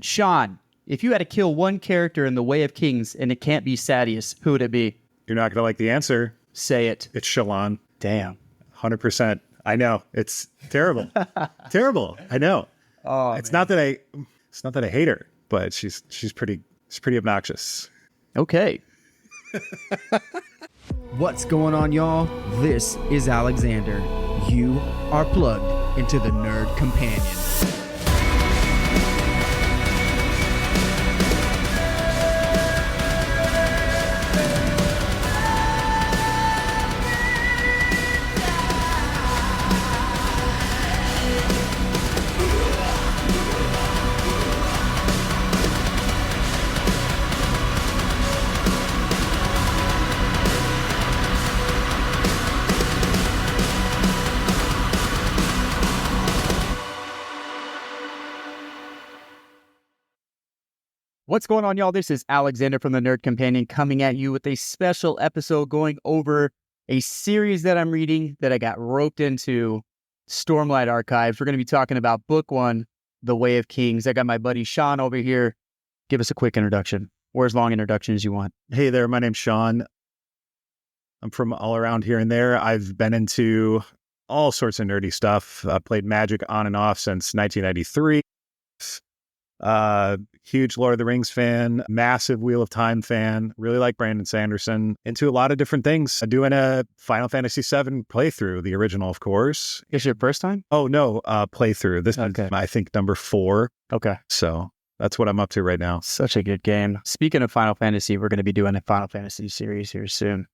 Sean, if you had to kill one character in The Way of Kings and it can't be Sadeas, who would it be? You're not going to like the answer. Say it. It's Shallan. Damn. 100%. I know. It's terrible. Terrible. I know. Oh, it's not that I hate her, but she's pretty obnoxious. Okay. What's going on, y'all? This is Alexander. You are plugged into the Nerd Companion. What's going on, y'all? This is Alexander from the Nerd Companion coming at you with a special episode going over a series that I'm reading that I got roped into, Stormlight Archives. We're going to be talking about book one, The Way of Kings. I got my buddy Sean over here. Give us a quick introduction, or as long introduction as you want. Hey there, my name's Sean. I'm from all around here and there. I've been into all sorts of nerdy stuff. I played Magic on and off since 1993. Huge Lord of the Rings fan, massive Wheel of Time fan, really like Brandon Sanderson, into a lot of different things. Doing a Final Fantasy VII playthrough, the original, of course. Is your first time? Oh, no, playthrough. This is, I think, number 4. Okay. So that's what I'm up to right now. Such a good game. Speaking of Final Fantasy, we're going to be doing a Final Fantasy series here soon.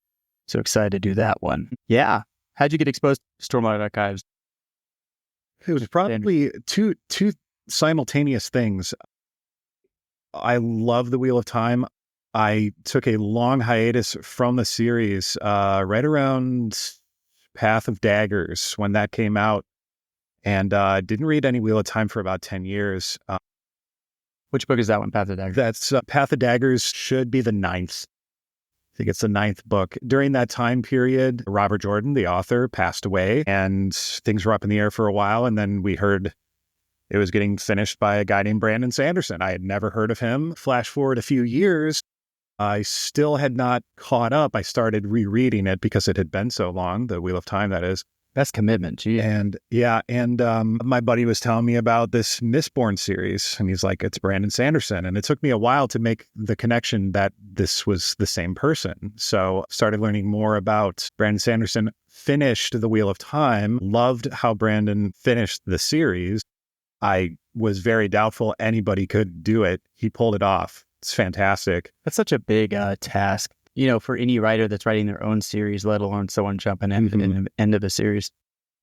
So excited to do that one. Yeah. How'd you get exposed to Stormlight Archives? It was probably two simultaneous things. I love the Wheel of Time. I took a long hiatus from the series right around Path of Daggers when that came out, and didn't read any Wheel of Time for about 10 years. Which book is that one, Path of Daggers? That's Path of Daggers should be the 9th. I think it's the 9th book. During that time period, Robert Jordan, the author, passed away, and things were up in the air for a while, and then we heard it was getting finished by a guy named Brandon Sanderson. I had never heard of him. Flash forward a few years, I still had not caught up. I started rereading it because it had been so long, the Wheel of Time, that is. That's commitment, geez. And my buddy was telling me about this Mistborn series, and he's like, it's Brandon Sanderson. And it took me a while to make the connection that this was the same person. So started learning more about Brandon Sanderson, finished the Wheel of Time, loved how Brandon finished the series. I was very doubtful anybody could do it. He pulled it off. It's fantastic. That's such a big task, for any writer that's writing their own series, let alone someone jumping in the end of the series.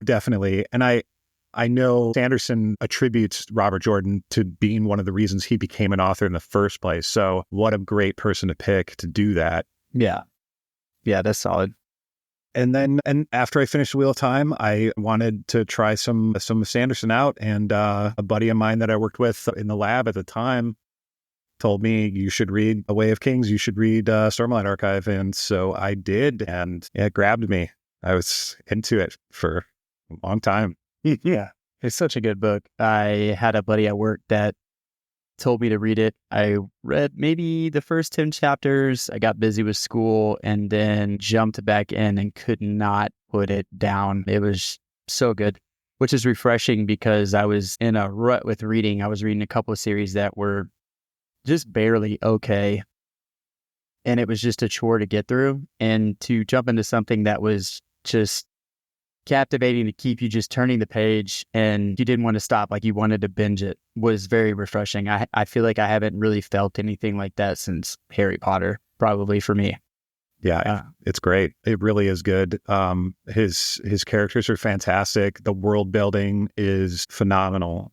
Definitely. And I know Sanderson attributes Robert Jordan to being one of the reasons he became an author in the first place. So what a great person to pick to do that. Yeah. Yeah, that's solid. And after I finished Wheel of Time, I wanted to try some of Sanderson out. And a buddy of mine that I worked with in the lab at the time told me, you should read A Way of Kings. You should read Stormlight Archive. And so I did, and it grabbed me. I was into it for a long time. Yeah, it's such a good book. I had a buddy at work that told me to read it. I read maybe the first 10 chapters. I got busy with school and then jumped back in and could not put it down. It was so good, which is refreshing because I was in a rut with reading. I was reading a couple of series that were just barely okay. And it was just a chore to get through. And to jump into something that was just captivating to keep you just turning the page and you didn't want to stop, like you wanted to binge it, was very refreshing. I feel like I haven't really felt anything like that since Harry Potter, probably for me. Yeah, it's great. It really is good. His characters are fantastic. The world building is phenomenal.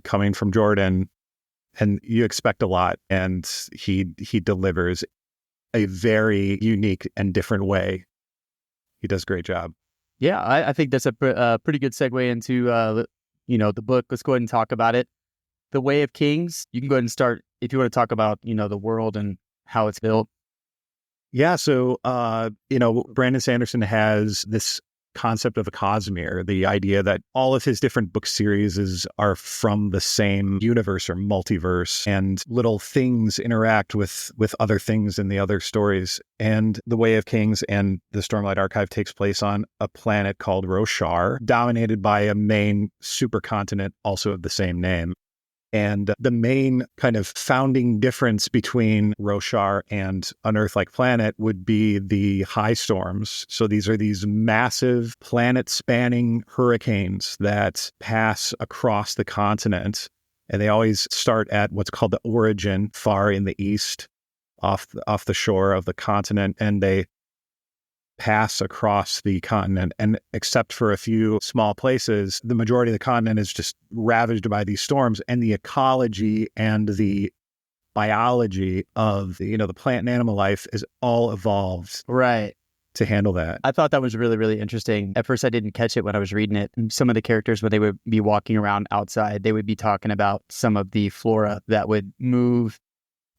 Coming from Jordan, and you expect a lot, and he delivers a very unique and different way. He does a great job. Yeah, I think that's a pretty good segue into, the book. Let's go ahead and talk about it. The Way of Kings. You can go ahead and start if you want to talk about, the world and how it's built. Yeah. So, Brandon Sanderson has this concept of a cosmere, the idea that all of his different book series are from the same universe or multiverse, and little things interact with other things in the other stories. And The Way of Kings and the Stormlight Archive takes place on a planet called Roshar, dominated by a main supercontinent also of the same name. And the main kind of founding difference between Roshar and an Earth-like planet would be the high storms. So these are these massive planet-spanning hurricanes that pass across the continent. And they always start at what's called the origin, far in the east, off the shore of the continent. And they pass across the continent, and except for a few small places, the majority of the continent is just ravaged by these storms, and the ecology and the biology of the plant and animal life is all evolved Right. to handle that. I thought that was really, really interesting. At first, I didn't catch it when I was reading it. Some of the characters, when they would be walking around outside, they would be talking about some of the flora that would move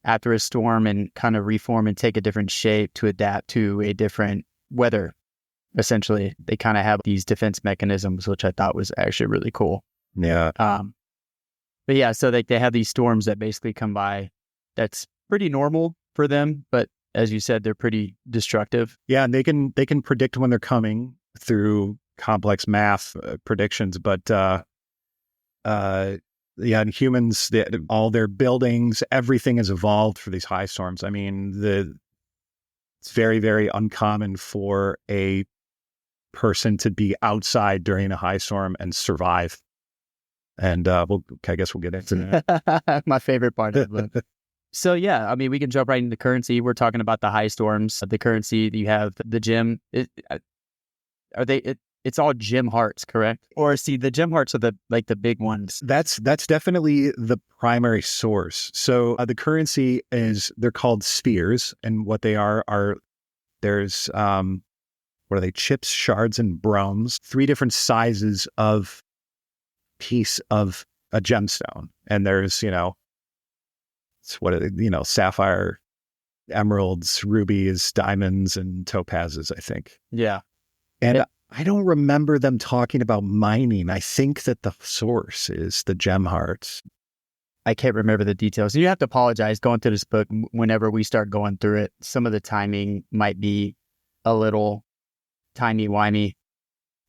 after a storm and kind of reform and take a different shape to adapt to a different weather. Essentially, they kind of have these defense mechanisms, which I thought was actually really cool. Yeah. But yeah, so they have these storms that basically come by. That's pretty normal for them, but as you said, they're pretty destructive. Yeah, and they can predict when they're coming through complex math predictions, but and humans, all their buildings, everything has evolved for these high storms. I mean, it's very, very uncommon for a person to be outside during a high storm and survive. And I guess we'll get into that. My favorite part of the book. So yeah, I mean, we can jump right into currency. We're talking about the high storms, the currency. You have the gem. It's all gem hearts, correct? Or see, the gem hearts are the big ones. That's definitely the primary source. So the currency they're called spheres, and what they are there's what are they? Chips, shards, and bromes. 3 different sizes of piece of a gemstone, and there's sapphire, emeralds, rubies, diamonds, and topazes, I think. Yeah. And I don't remember them talking about mining. I think that the source is the gem hearts. I can't remember the details. You have to apologize going through this book. Whenever we start going through it, some of the timing might be a little timey-wimey.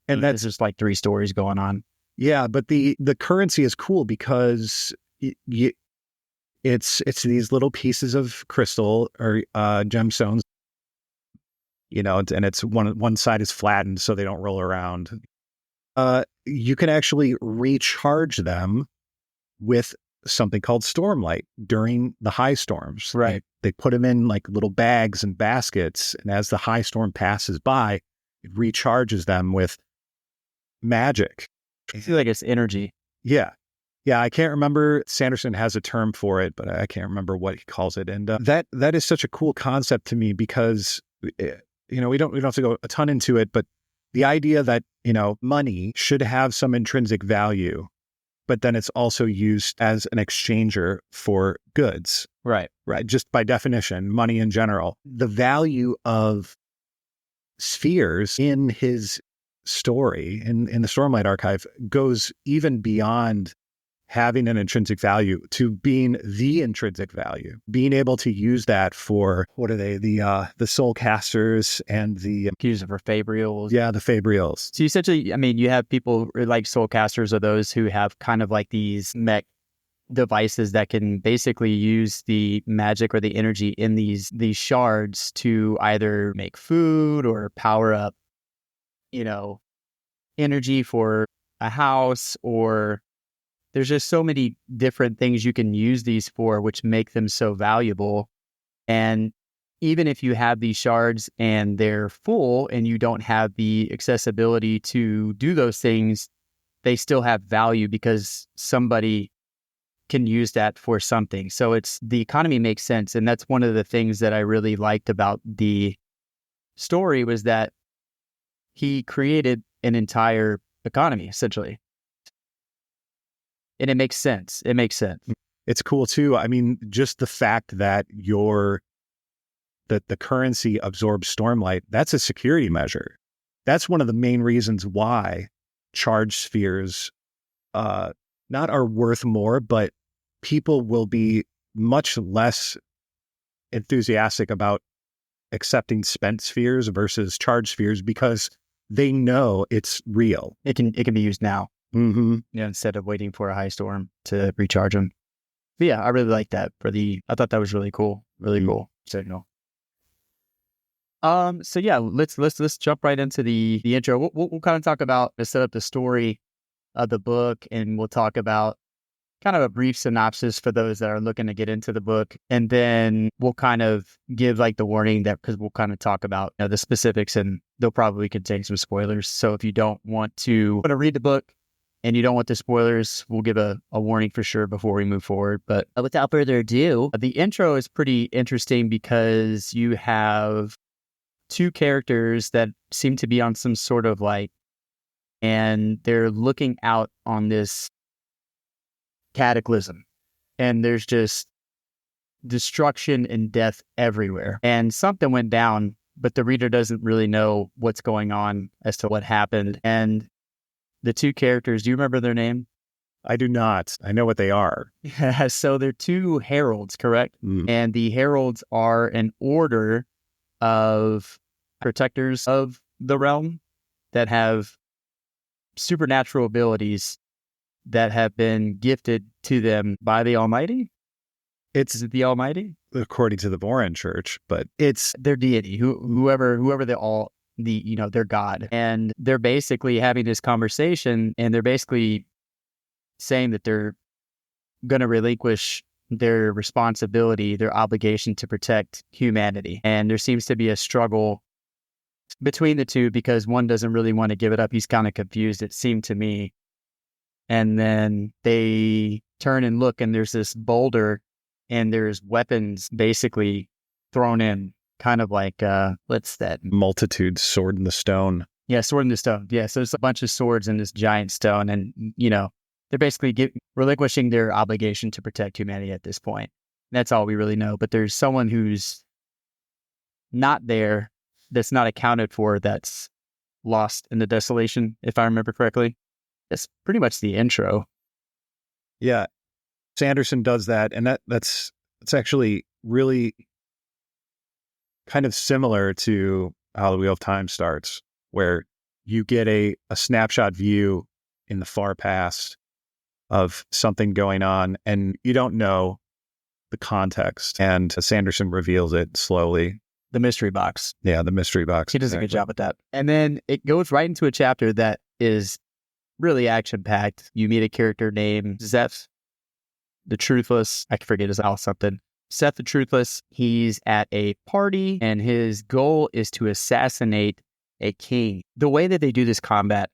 And that's just like 3 stories going on. Yeah, but the currency is cool because it's these little pieces of crystal or gemstones, and it's one side is flattened so they don't roll around. You can actually recharge them with something called Stormlight during the high storms. Right. They put them in like little bags and baskets, and as the high storm passes by, it recharges them with magic. I feel like it's energy. Yeah. Yeah, I can't remember. Sanderson has a term for it, but I can't remember what he calls it. And that is such a cool concept to me because, we don't have to go a ton into it, but the idea that, money should have some intrinsic value, but then it's also used as an exchanger for goods. Right. Right. Just by definition, money in general. The value of spheres in his story in the Stormlight Archive goes even beyond having an intrinsic value to being the intrinsic value, being able to use that for, what are they, the soul casters and the Use it for fabrials. Yeah, the fabrials. So essentially, I mean, you have people like soul casters or those who have kind of like these mech devices that can basically use the magic or the energy in these shards to either make food or power up, energy for a house, or there's just so many different things you can use these for, which make them so valuable. And even if you have these shards and they're full and you don't have the accessibility to do those things, they still have value because somebody can use that for something. So the economy makes sense. And that's one of the things that I really liked about the story was that he created an entire economy, essentially. And it makes sense. It makes sense. It's cool too. I mean, just the fact that the currency absorbs Stormlight, that's a security measure. that's one of the main reasons why charged spheres not are worth more, but people will be much less enthusiastic about accepting spent spheres versus charged spheres because they know it's real. It can be used now, Mm-hmm. instead of waiting for a high storm to recharge them. But yeah, I really like that I thought that was really cool. Really cool signal. So yeah, let's jump right into the intro. We'll kind of talk about to set up the story of the book, and we'll talk about kind of a brief synopsis for those that are looking to get into the book, and then we'll kind of give like the warning that because we'll kind of talk about the specifics, and they'll probably contain some spoilers. So if you don't want to read the book and you don't want the spoilers, we'll give a warning for sure before we move forward. But without further ado, the intro is pretty interesting because you have two characters that seem to be on some sort of and they're looking out on this cataclysm, and there's just destruction and death everywhere. And something went down, but the reader doesn't really know what's going on as to what happened. And the two characters, do you remember their name? I do not. I know what they are. So they're two heralds, correct? Mm. And the heralds are an order of protectors of the realm that have supernatural abilities that have been gifted to them by the Almighty. Is it the Almighty? According to the Boran Church, but it's their deity, whoever their God. And they're basically having this conversation, and they're basically saying that they're going to relinquish their responsibility, their obligation to protect humanity. And there seems to be a struggle between the two because one doesn't really want to give it up. He's kind of confused, it seemed to me. And then they turn and look, and there's this boulder, and there's weapons basically thrown in, kind of like, what's that? multitude sword in the stone. Yeah, sword in the stone. Yeah, so there's a bunch of swords in this giant stone, and, they're basically relinquishing their obligation to protect humanity at this point. That's all we really know. But there's someone who's not there, that's not accounted for, that's lost in the desolation, if I remember correctly. That's pretty much the intro. Yeah. Sanderson does that, and that's actually really kind of similar to how the Wheel of Time starts, where you get a snapshot view in the far past of something going on, and you don't know the context, and Sanderson reveals it slowly. The mystery box. Yeah, the mystery box. He does a good job at that. And then it goes right into a chapter that is really action-packed. You meet a character named Seth the Truthless. I forget his house something. Seth the Truthless. He's at a party, and his goal is to assassinate a king. The way that they do this combat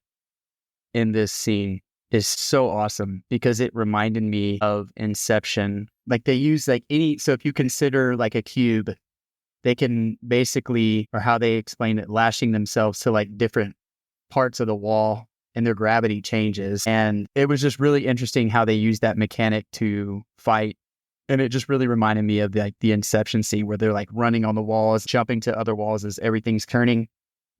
in this scene is so awesome because it reminded me of Inception. Like they use so if you consider like a cube, they can basically, or how they explain it, lashing themselves to like different parts of the wall, and their gravity changes. And it was just really interesting how they use that mechanic to fight. And it just really reminded me of the Inception scene where they're like running on the walls, jumping to other walls as everything's turning.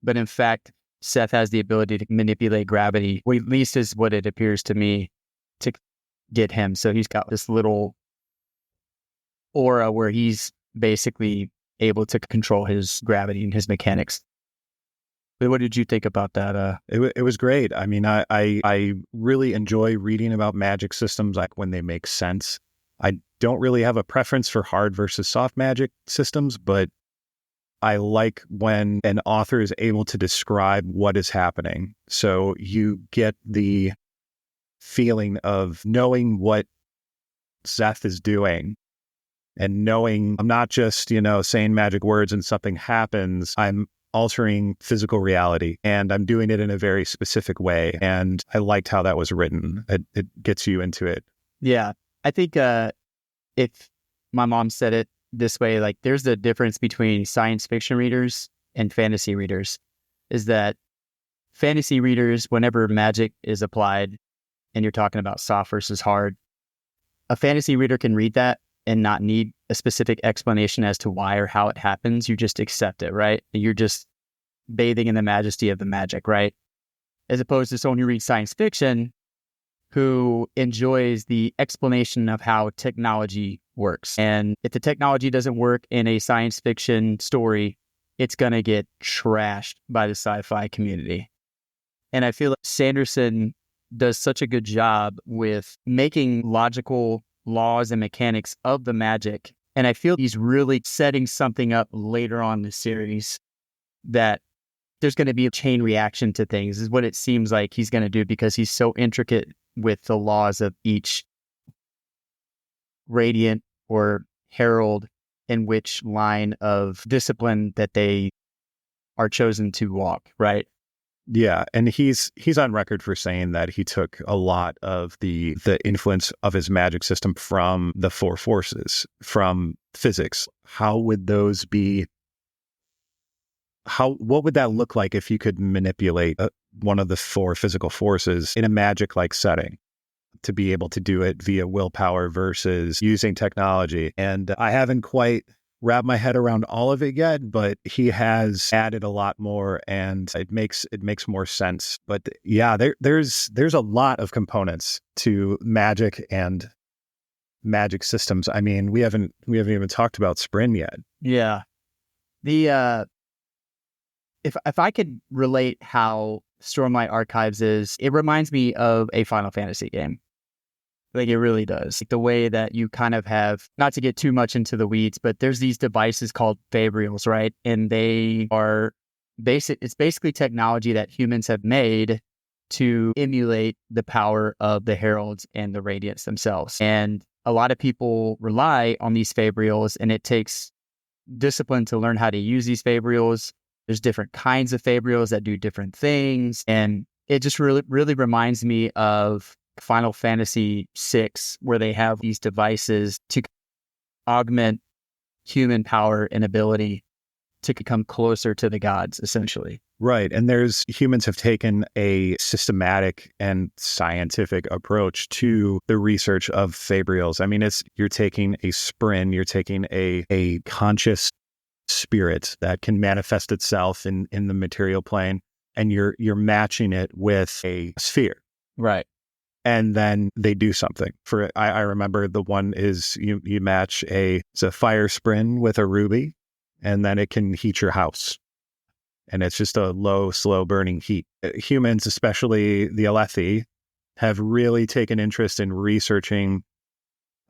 But in fact, Seth has the ability to manipulate gravity, or at least is what it appears to me, to get him. So he's got this little aura where he's basically able to control his gravity and his mechanics. But what did you think about that? It was great. I mean, I really enjoy reading about magic systems, like when they make sense. I don't really have a preference for hard versus soft magic systems, but I like when an author is able to describe what is happening. So you get the feeling of knowing what Seth is doing and knowing I'm not just, saying magic words and something happens. I'm altering physical reality, and I'm doing it in a very specific way. And I liked how that was written. It gets you into it. Yeah. I think if my mom said it this way, like there's the difference between science fiction readers and fantasy readers, is that fantasy readers, whenever magic is applied and you're talking about soft versus hard, a fantasy reader can read that and not need a specific explanation as to why or how it happens. You just accept it, right? You're just bathing in the majesty of the magic, right? As opposed to someone who reads science fiction who enjoys the explanation of how technology works. And if the technology doesn't work in a science fiction story, it's going to get trashed by the sci-fi community. And I feel like Sanderson does such a good job with making logical laws and mechanics of the magic. And I feel he's really setting something up later on in the series that there's going to be a chain reaction to things, is what it seems like he's going to do, because he's so intricate with the laws of each radiant or herald in which line of discipline that they are chosen to walk, right? Yeah, and he's on record for saying that he took a lot of the influence of his magic system from the four forces, from physics. How would those be? What would that look like if you could manipulate one of the four physical forces in a magic-like setting to be able to do it via willpower versus using technology? And I haven't quite wrapped my head around all of it yet, but he has added a lot more, and it makes more sense. But yeah, there's a lot of components to magic and magic systems. I mean, we haven't even talked about Sprin yet. Yeah. The if I could relate how Stormlight Archives is, it reminds me of a Final Fantasy game. Like, it really does. Like, the way that you kind of have, not to get too much into the weeds, but there's these devices called fabrials, right? And they are it's basically technology that humans have made to emulate the power of the heralds and the radiants themselves. And a lot of people rely on these fabrials, and it takes discipline to learn how to use these fabrials. There's different kinds of fabrials that do different things. And it just really, really reminds me of Final Fantasy VI, where they have these devices to augment human power and ability to come closer to the gods, essentially. Right. And humans have taken a systematic and scientific approach to the research of fabrials. I mean, you're taking a Sprin, you're taking a conscious spirit that can manifest itself in the material plane, and you're matching it with a sphere. Right. And then they do something. I remember the one is you match it's a fire Sprin with a ruby, and then it can heat your house. And it's just a low, slow burning heat. Humans, especially the Alethi, have really taken interest in researching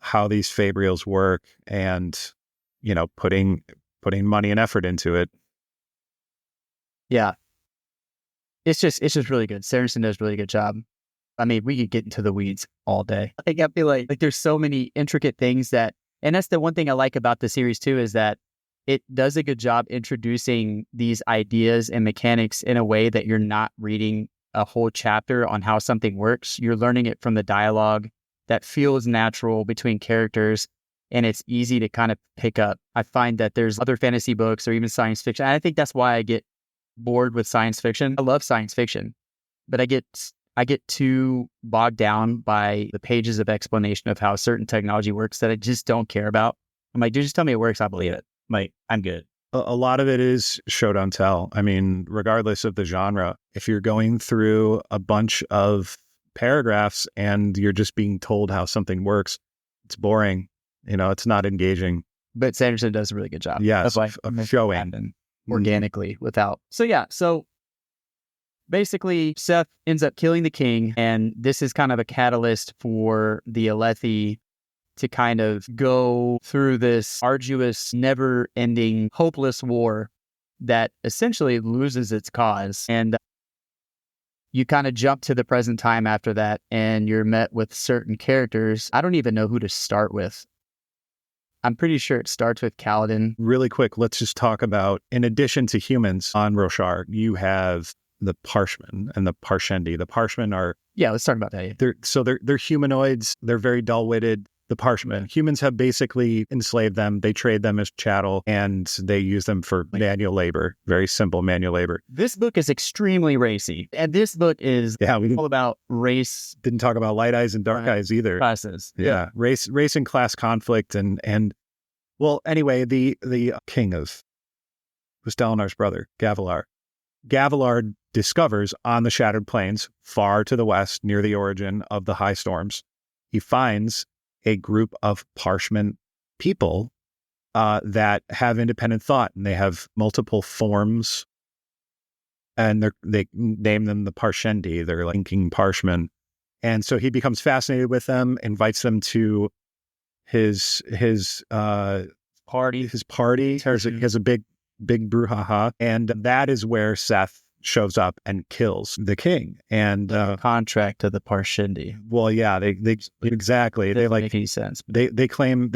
how these fabrials work, and, putting money and effort into it. Yeah. It's just really good. Sanderson does a really good job. I mean, we could get into the weeds all day. I feel like there's so many intricate things and that's the one thing I like about the series too, is that it does a good job introducing these ideas and mechanics in a way that you're not reading a whole chapter on how something works. You're learning it from the dialogue that feels natural between characters, and it's easy to kind of pick up. I find that there's other fantasy books or even science fiction, and I think that's why I get bored with science fiction. I love science fiction, but I get too bogged down by the pages of explanation of how certain technology works that I just don't care about. I'm like, dude, just tell me it works, I believe it. Like, I'm good. A lot of it is show don't tell. I mean, regardless of the genre, if you're going through a bunch of paragraphs and you're just being told how something works, it's boring. It's not engaging. But Sanderson does a really good job. Yes, of showing organically without. So basically, Seth ends up killing the king, and this is kind of a catalyst for the Alethi to kind of go through this arduous, never-ending, hopeless war that essentially loses its cause. And you kind of jump to the present time after that, and you're met with certain characters. I don't even know who to start with. I'm pretty sure it starts with Kaladin. Really quick, let's just talk about, in addition to humans on Roshar, you have the Parshmen and the Parshendi. The Parshmen are... Yeah, let's talk about that. They're humanoids. They're very dull-witted. The Parshmen. Humans have basically enslaved them. They trade them as chattel, and they use them for manual labor. Very simple manual labor. This book is extremely racy. And this book is all about race. Didn't talk about light eyes and dark eyes either. Classes. Yeah. Race and class conflict. And well, anyway, the king was Dalinar's brother, Gavilar. Gavilar discovers on the Shattered Plains, far to the west, near the origin of the High Storms, he finds a group of Parshman people that have independent thought, and they have multiple forms, and they name them the Parshendi. They're like linking Parshmen. And so he becomes fascinated with them, invites them to his Party. He has a big brouhaha, and that is where Seth shows up and kills the king. And Contract to the Parshendi. well, yeah, they exactly. They Doesn't make any sense. they claim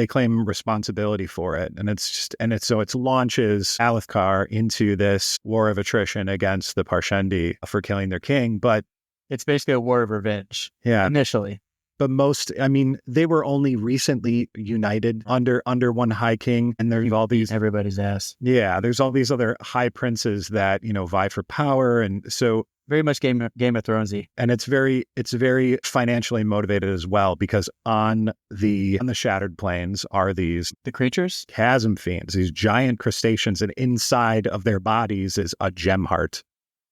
responsibility for it, and it launches Alethkar into this war of attrition against the Parshendi for killing their king. But It's basically a war of revenge. yeah, Initially. but they were only recently united under one high king, and there's all these Everybody's ass. yeah, there's all these other high princes that vie for power, and so Very much Game of Thronesy. and it's very financially motivated as well, because on the Shattered Plains are these The creatures? chasm fiends, these giant crustaceans, and inside of their bodies is a gem heart,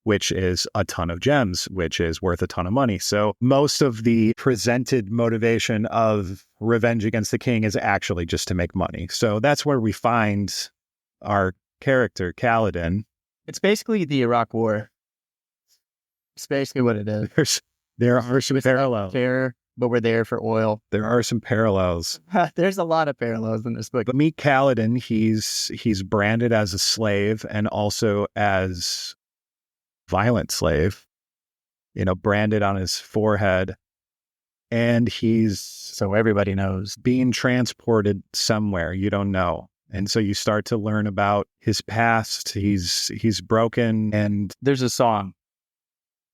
which is a ton of gems, which is worth a ton of money. So most of the presented motivation of revenge against the king is actually just to make money. So that's where we find our character, Kaladin. It's basically the Iraq War. It's basically what it is. There are some parallels. Fair, but we're there for oil. There are some parallels. There's a lot of parallels in this book. But meet Kaladin. He's branded as a slave and also as violent slave, branded on his forehead. And he's So everybody knows. being transported somewhere you don't know. And so you start to learn about his past. He's broken, and There's a song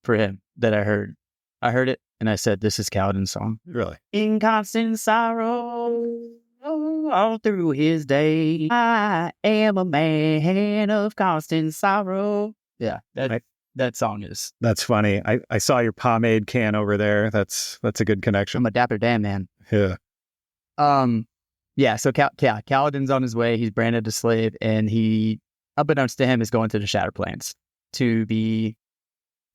for him that I heard. I heard it and I said, this is Kaladin's song. really, In constant sorrow, all through his day, I am a man of constant sorrow. Yeah, that song is. that's funny. I saw your pomade can over there. That's a good connection. I'm a dapper damn man. Yeah. Yeah. So Kaladin's on his way. He's branded a slave, and he, unbeknownst to him, is going to the Shattered Plains to be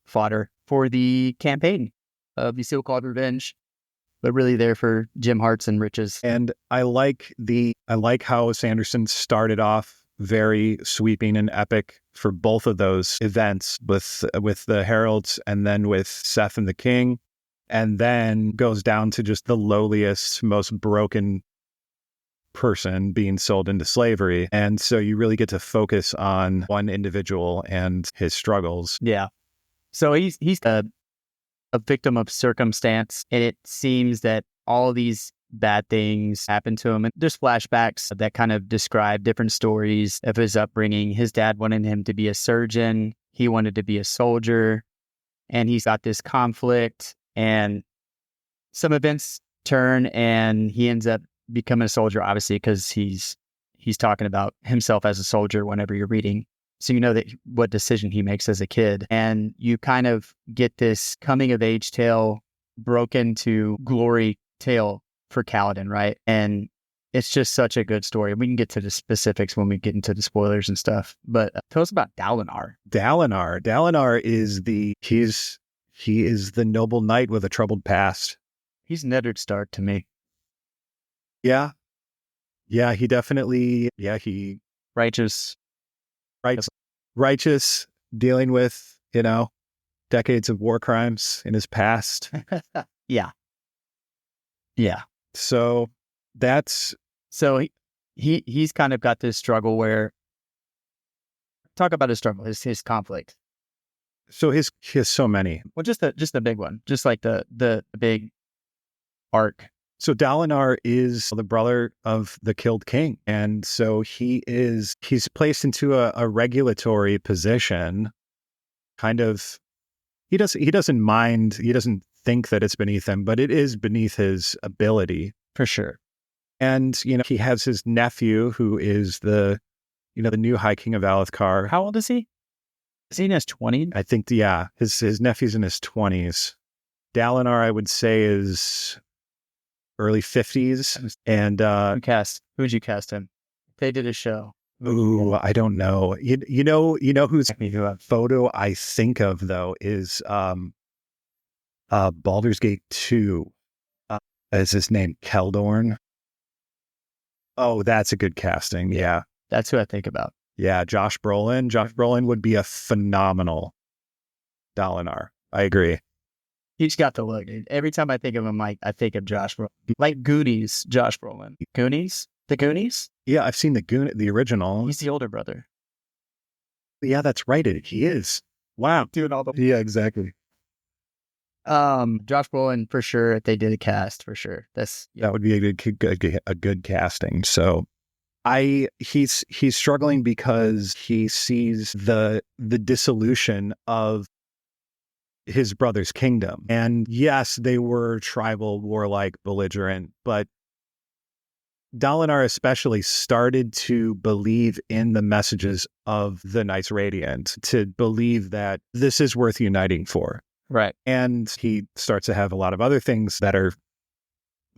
fodder for the campaign of the so-called revenge, but really there for gem hearts and riches. And I like how Sanderson started off very sweeping and epic for both of those events, with the heralds and then with Seth and the king, and then goes down to just the lowliest, most broken person being sold into slavery. And so you really get to focus on one individual and his struggles. Yeah. So he's a victim of circumstance, and it seems that all of these bad things happen to him. And there's flashbacks that kind of describe different stories of his upbringing. His dad wanted him to be a surgeon. He wanted to be a soldier, and he's got this conflict, and some events turn, and he ends up becoming a soldier, obviously, because he's talking about himself as a soldier whenever you're reading. So you know that what decision he makes as a kid. And you kind of get this coming of age tale broken to glory tale for Kaladin, right? And it's just such a good story. We can get to the specifics when we get into the spoilers and stuff. But tell us about Dalinar. Dalinar is he is the noble knight with a troubled past. He's Neddard Stark to me. Yeah. Yeah, he definitely, he Righteous. righteous, dealing with, decades of war crimes in his past. Yeah. Yeah. So he's kind of got this struggle where, talk about his struggle, his conflict. So he has so many. Well, just the big one, just like the big arc. So Dalinar is the brother of the killed king. And so he's placed into a regulatory position. Kind of, he doesn't mind, he doesn't think that it's beneath him, but it is beneath his ability. For sure. And, he has his nephew, who is the new High King of Alethkar. How old is he? Is he in his 20s? I think, yeah, his nephew's in his 20s. Dalinar, I would say, is early 50s. And Who'd you cast him? They did a show. Ooh, I don't know. You know whose photo I think of though is Baldur's Gate 2. Is his name Keldorn? Oh, that's a good casting. Yeah. That's who I think about. Yeah, Josh Brolin. Josh Brolin would be a phenomenal Dalinar. I agree. He's got the look. Dude. Every time I think of him, like I think of Josh Brolin. Like Goonies, Josh Brolin. Goonies? The Goonies? Yeah, I've seen the original. He's the older brother. Yeah, that's right. He is. Wow. Doing all the... Yeah, exactly. Josh Brolin for sure. If they did a cast, for sure. That would be a good casting. So he's struggling because he sees the dissolution of his brother's kingdom. And yes, they were tribal, warlike, belligerent, but Dalinar especially started to believe in the messages of the Knights Radiant, to believe that this is worth uniting for. Right. And he starts to have a lot of other things that are...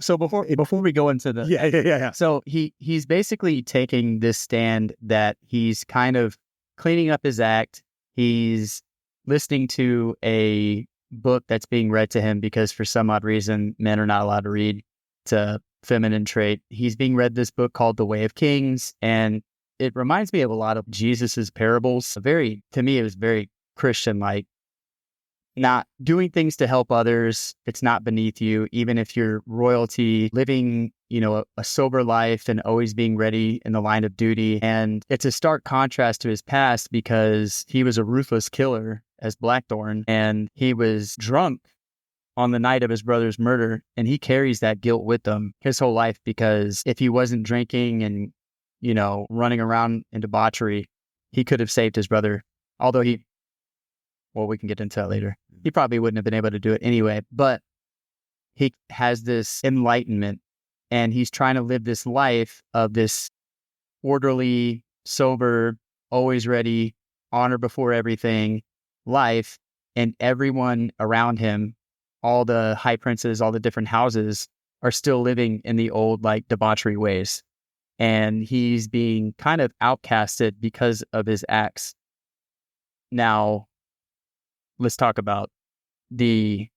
So before we go into the... Yeah. So he's basically taking this stand that he's kind of cleaning up his act. He's listening to a book that's being read to him because for some odd reason, men are not allowed to read. It's a feminine trait. He's being read this book called The Way of Kings, and it reminds me of a lot of Jesus's parables. To me, it was very Christian-like. Not doing things to help others. It's not beneath you, even if you're royalty, living, a sober life and always being ready in the line of duty. And it's a stark contrast to his past because he was a ruthless killer as Blackthorn, and he was drunk on the night of his brother's murder. And he carries that guilt with him his whole life, because if he wasn't drinking and, running around in debauchery, he could have saved his brother. Although we can get into that later. He probably wouldn't have been able to do it anyway, but he has this enlightenment and he's trying to live this life of this orderly, sober, always ready, honor before everything life. And everyone around him, all the high princes, all the different houses are still living in the old, debauchery ways. And he's being kind of outcasted because of his acts. Now, let's talk about the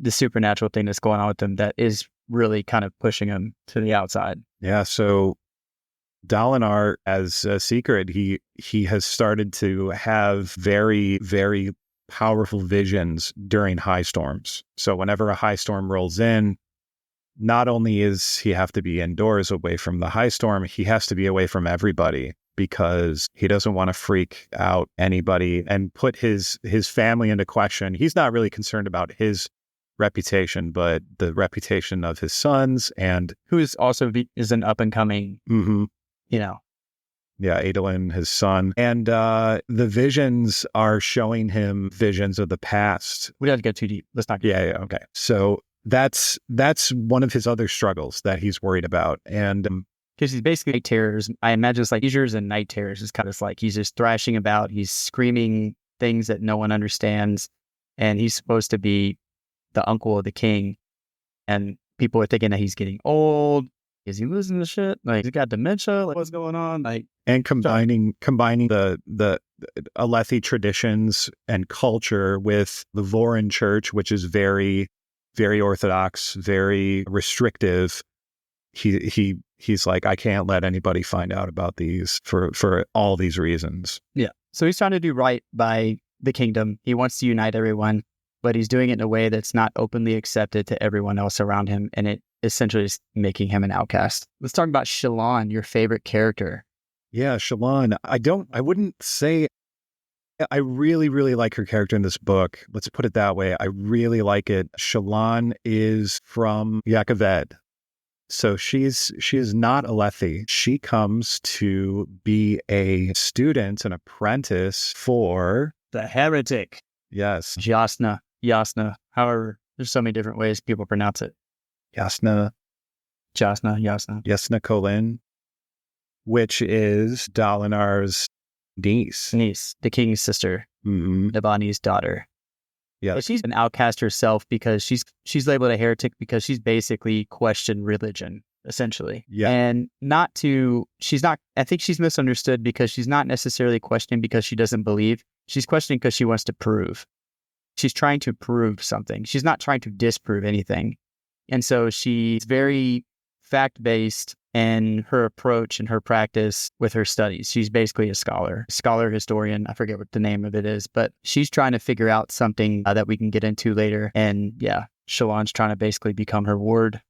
supernatural thing that's going on with him that is really kind of pushing him to the outside. Yeah, so Dalinar, as a secret, he has started to have very, very powerful visions during high storms. So whenever a high storm rolls in, not only is he have to be indoors away from the high storm, he has to be away from everybody, because he doesn't want to freak out anybody and put his family into question. He's not really concerned about his reputation, but the reputation of his sons, and who is also is an up and coming, Yeah, Adolin, his son. And the visions are showing him visions of the past. We don't have to get too deep. Let's not. Yeah, okay. So that's one of his other struggles that he's worried about. And because he's basically night terrors. I imagine it's like seizures and night terrors. It's kind of like he's just thrashing about. He's screaming things that no one understands. And he's supposed to be the uncle of the king. And people are thinking that he's getting old. Is he losing the shit? Like, he's got dementia? Like, what's going on? And combining the Alethi traditions and culture with the Vorin church, which is very, very orthodox, very restrictive. He's like, I can't let anybody find out about these for all these reasons. Yeah. So he's trying to do right by the kingdom. He wants to unite everyone, but he's doing it in a way that's not openly accepted to everyone else around him. And it essentially is making him an outcast. Let's talk about Shallan, your favorite character. Yeah, Shallan. I wouldn't say I really, really like her character in this book. Let's put it that way. I really like it. Shallan is from Yakaved. So she's not Alethi. She comes to be a student, an apprentice for the heretic. Yes. Jasna. However, there's so many different ways people pronounce it. Jasna Kholin, which is Dalinar's niece, the king's sister, Navani's daughter. Yeah, she's an outcast herself because she's labeled a heretic because she's basically questioned religion. essentially. Yeah. And I think she's misunderstood because she's not necessarily questioning because she doesn't believe. She's questioning because she wants to prove. She's trying to prove something. She's not trying to disprove anything. And so she's very fact-based in her approach and her practice with her studies. She's basically a scholar historian. I forget what the name of it is, but she's trying to figure out something that we can get into later. And yeah, Shallan's trying to basically become her ward.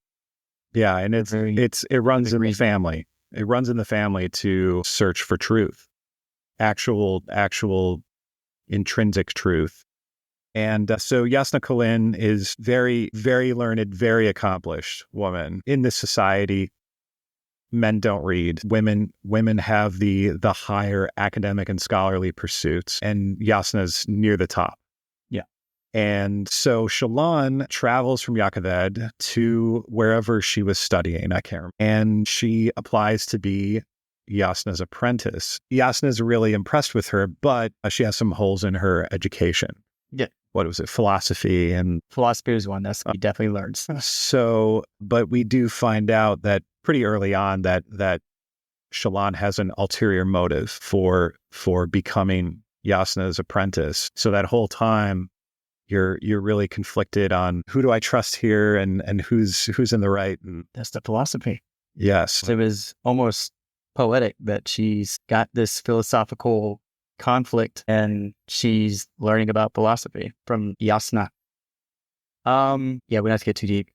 Yeah, and it runs in the family. It runs in the family to search for truth, actual intrinsic truth. And so Yasna Kholin is very, very learned, very accomplished woman. In this society, men don't read. Women have the higher academic and scholarly pursuits, and Yasna's near the top. Yeah. And so Shallan travels from Yokaved to wherever she was studying, I can't remember, and she applies to be Yasna's apprentice. Yasna's really impressed with her, but she has some holes in her education. Yeah. What was it? Philosophy is one that's he definitely learns. So, but we do find out that pretty early on that Shallan has an ulterior motive for becoming Yasna's apprentice. So that whole time you're really conflicted on who do I trust here and who's in the right. And that's the philosophy. Yes. It was almost poetic that she's got this philosophical conflict and she's learning about philosophy from Yasna. Yeah, we don't have to get too deep.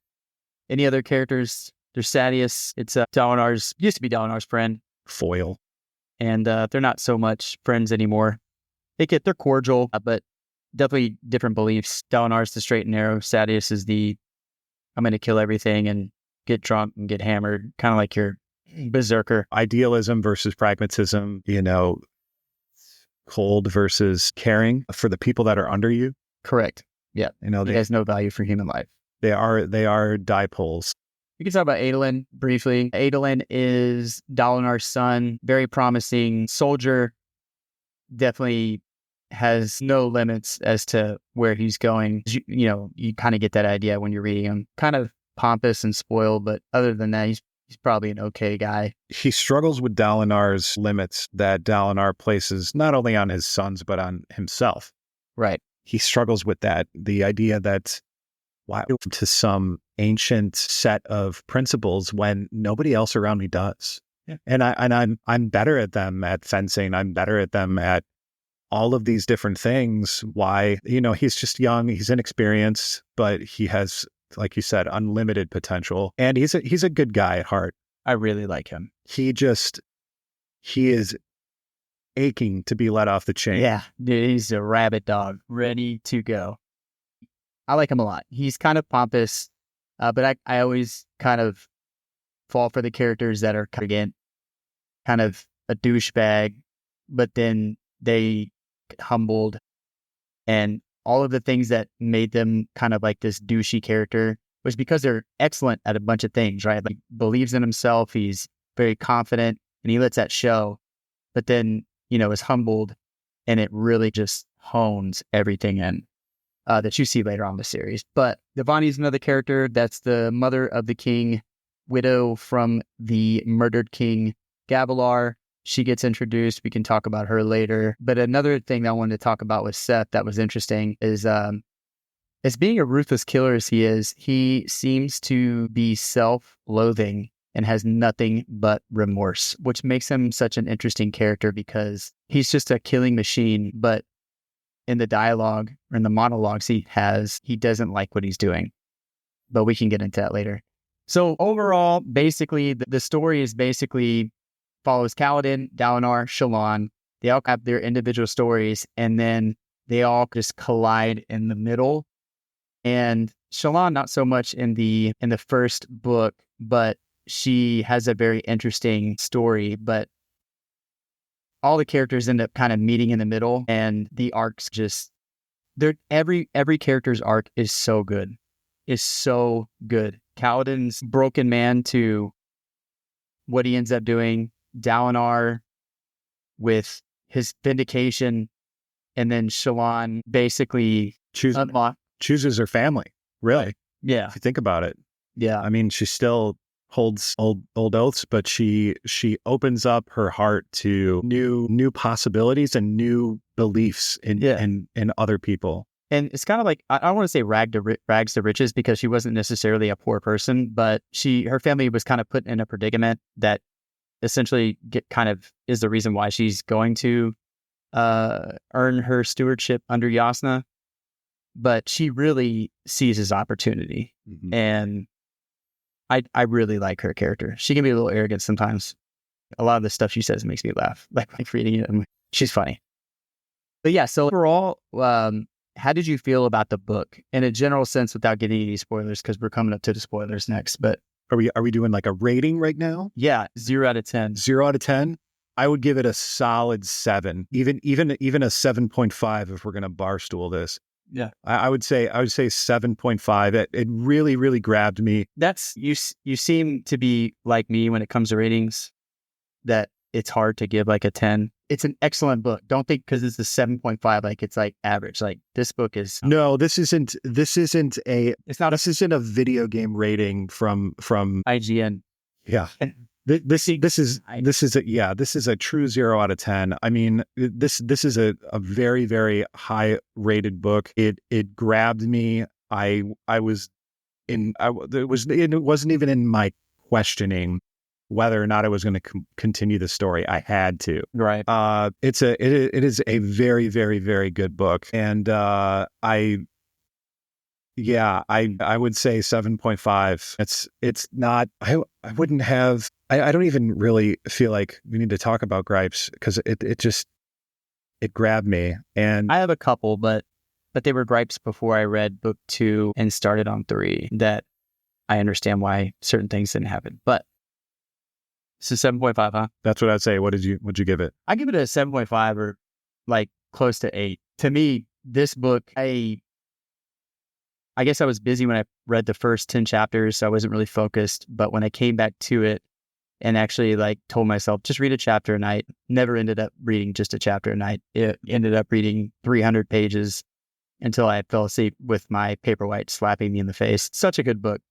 Any other characters? There's Sadeas. It's used to be Dalinar's friend. Foil. And they're not so much friends anymore. They're cordial, but definitely different beliefs. Dalinar's the straight and narrow. Sadeas is I'm going to kill everything and get drunk and get hammered, kind of like your berserker. Idealism versus pragmatism, cold versus caring for the people that are under you. Correct. Yeah. He has no value for human life. They are dipoles. We can talk about Adolin briefly. Adolin is Dalinar's son, very promising soldier. Definitely has no limits as to where he's going. You kind of get that idea when you're reading him. Kind of pompous and spoiled, but other than that, he's probably an okay guy. He struggles with Dalinar's limits that Dalinar places not only on his sons, but on himself. Right. He struggles with that. The idea that why to some ancient set of principles when nobody else around me does. Yeah. And I'm better at them at fencing. I'm better at them at all of these different things. Why, he's just young, he's inexperienced, but he has, like you said, unlimited potential. And he's a good guy at heart. I really like him. He is aching to be let off the chain. Yeah, dude, he's a rabid dog, ready to go. I like him a lot. He's kind of pompous, but I always kind of fall for the characters that are kind of a douchebag, but then they humbled, and all of the things that made them kind of like this douchey character was because they're excellent at a bunch of things, right? Like believes in himself, he's very confident, and he lets that show, but then, is humbled, and it really just hones everything in that you see later on in the series. But Devani is another character. That's the mother of the king, widow from the murdered king Gavilar. She gets introduced. We can talk about her later. But another thing that I wanted to talk about with Seth that was interesting is as being a ruthless killer as he is, he seems to be self-loathing and has nothing but remorse, which makes him such an interesting character because he's just a killing machine. But in the dialogue or in the monologues he doesn't like what he's doing. But we can get into that later. So overall, basically, the story is basically follows Kaladin, Dalinar, Shallan. They all have their individual stories, and then they all just collide in the middle. And Shallan, not so much in the first book, but she has a very interesting story. But all the characters end up kind of meeting in the middle, and the arcs every character's arc is so good. Is so good. Kaladin's broken man to what he ends up doing. Dalinar with his vindication, and then Shallan basically chooses her family. Really? Yeah. If you think about it. Yeah. I mean, she's still holds old oaths, but she opens up her heart to new possibilities and new beliefs in other people. And it's kind of like, I don't want to say rags to riches, because she wasn't necessarily a poor person, but her family was kind of put in a predicament that essentially is the reason why she's going to earn her stewardship under Yasna. But she really seizes opportunity. Mm-hmm. And I really like her character. She can be a little arrogant sometimes. A lot of the stuff she says makes me laugh. Like reading it, she's funny. But yeah, so overall, how did you feel about the book in a general sense, without getting any spoilers, because we're coming up to the spoilers next? But are we doing like a rating right now? Yeah, 0 out of 10. 0 out of 10. I would give it a solid 7, even a 7.5 if we're going to barstool this. Yeah, I would say 7.5. It really, really grabbed me. That's you seem to be like me when it comes to ratings, that it's hard to give like a 10. It's an excellent book. Don't think because it's a 7.5 like it's like average. Like this book is no. This isn't a a video game rating from IGN. Yeah. This is a true 0 out of 10. I mean, this is a very, very high rated book. It grabbed me. It wasn't even in my questioning whether or not I was going to continue the story. I had to. Right. It is a very, very, very good book, and I would say 7.5. It's not. I wouldn't have. I don't even really feel like we need to talk about gripes, because it grabbed me. And I have a couple, but they were gripes before I read book 2 and started on 3, that I understand why certain things didn't happen. But it's a 7.5, huh? That's what I'd say. What'd you give it? I give it a 7.5, or like close to 8. To me, this book, I guess I was busy when I read the first 10 chapters, so I wasn't really focused. But when I came back to it and actually like told myself, just read a chapter a night, never ended up reading just a chapter a night. It ended up reading 300 pages until I fell asleep with my paperwhite slapping me in the face. Such a good book.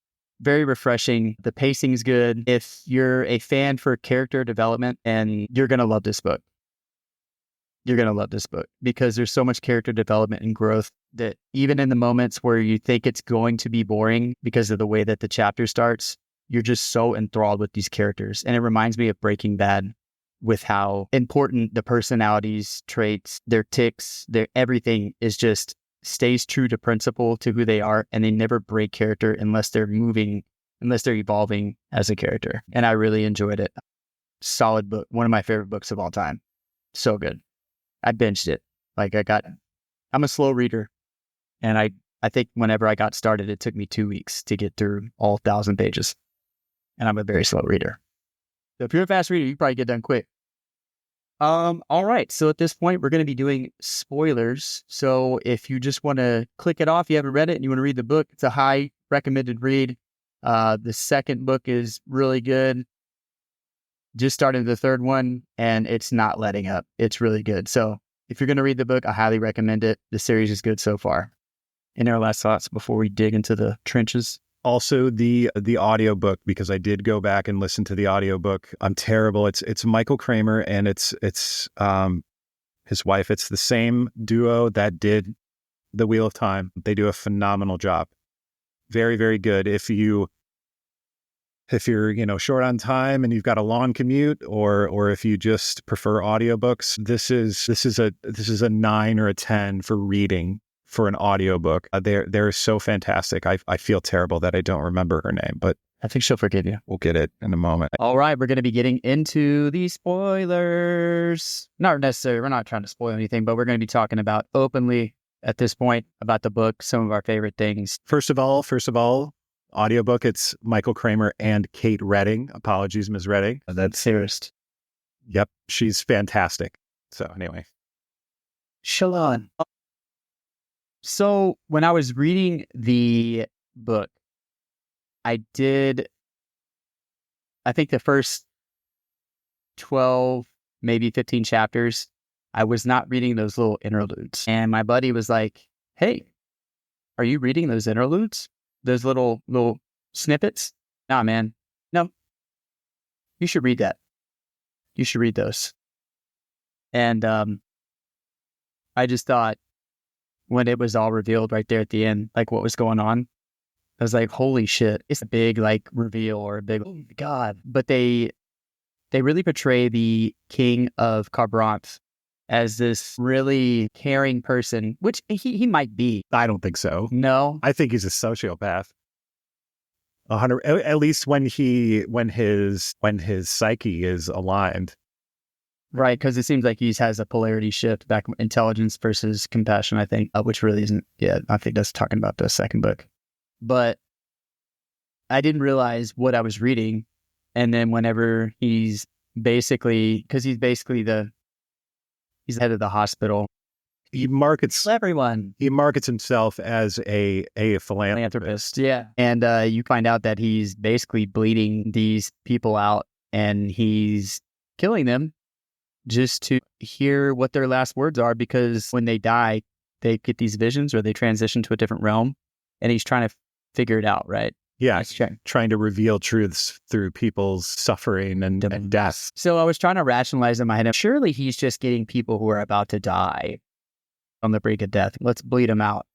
Very refreshing. The pacing's good. If you're a fan for character development, and you're going to love this book. You're going to love this book, because there's so much character development and growth that even in the moments where you think it's going to be boring because of the way that the chapter starts, you're just so enthralled with these characters. And it reminds me of Breaking Bad, with how important the personalities, traits, their tics, their everything is just stays true to principle, to who they are, and they never break character unless they're evolving as a character. And I really enjoyed it. Solid book. One of my favorite books of all time. So good. I binged it. I'm a slow reader, and I think whenever I got started, it took me 2 weeks to get through all 1,000 pages. And I'm a very slow reader. So if you're a fast reader, you probably get done quick. All right. So at this point, we're going to be doing spoilers. So if you just want to click it off, you haven't read it and you want to read the book, it's a high recommended read. The second book is really good. Just started the third one, and it's not letting up. It's really good. So if you're going to read the book, I highly recommend it. The series is good so far. Any other last thoughts before we dig into the trenches? Also, the audiobook, because I did go back and listen to the audiobook. I'm terrible. It's Michael Kramer and it's his wife. It's the same duo that did The Wheel of Time. They do a phenomenal job. Very, very good. If you're short on time and you've got a long commute, or if you just prefer audiobooks, this is a 9 or a 10 for reading. For an audiobook. They're so fantastic. I feel terrible that I don't remember her name, but I think she'll forgive you. We'll get it in a moment. All right, we're going to be getting into the spoilers. Not necessarily, we're not trying to spoil anything, but we're going to be talking about openly at this point about the book, some of our favorite things. First of all, audiobook, it's Michael Kramer and Kate Redding. Apologies, Ms. Redding. That's serious. Yep, she's fantastic. So anyway. Shalon. So when I was reading the book, I think the first 12, maybe 15 chapters, I was not reading those little interludes. And my buddy was like, hey, are you reading those interludes? Those little snippets? Nah, man. No, You should read that. You should read those. And I just thought when it was all revealed right there at the end, like what was going on, I was like, holy shit, it's a big like reveal or a big, oh my God. But they really portray the king of Carbrant as this really caring person, which he might be. I don't think so. No. I think he's a sociopath. 100, at least when his psyche is aligned. Right, because it seems like he has a polarity shift back intelligence versus compassion, I think, which really isn't, I think that's talking about the second book. But I didn't realize what I was reading. And then whenever he's basically, because he's the head of the hospital. He markets everyone. He markets himself as a philanthropist. Yeah. And you find out that he's basically bleeding these people out and he's killing them just to hear what their last words are, because when they die, they get these visions or they transition to a different realm, and he's trying to figure it out, right? Yeah, trying to reveal truths through people's suffering and death. So I was trying to rationalize in my head, surely he's just getting people who are about to die on the brink of death. Let's bleed them out.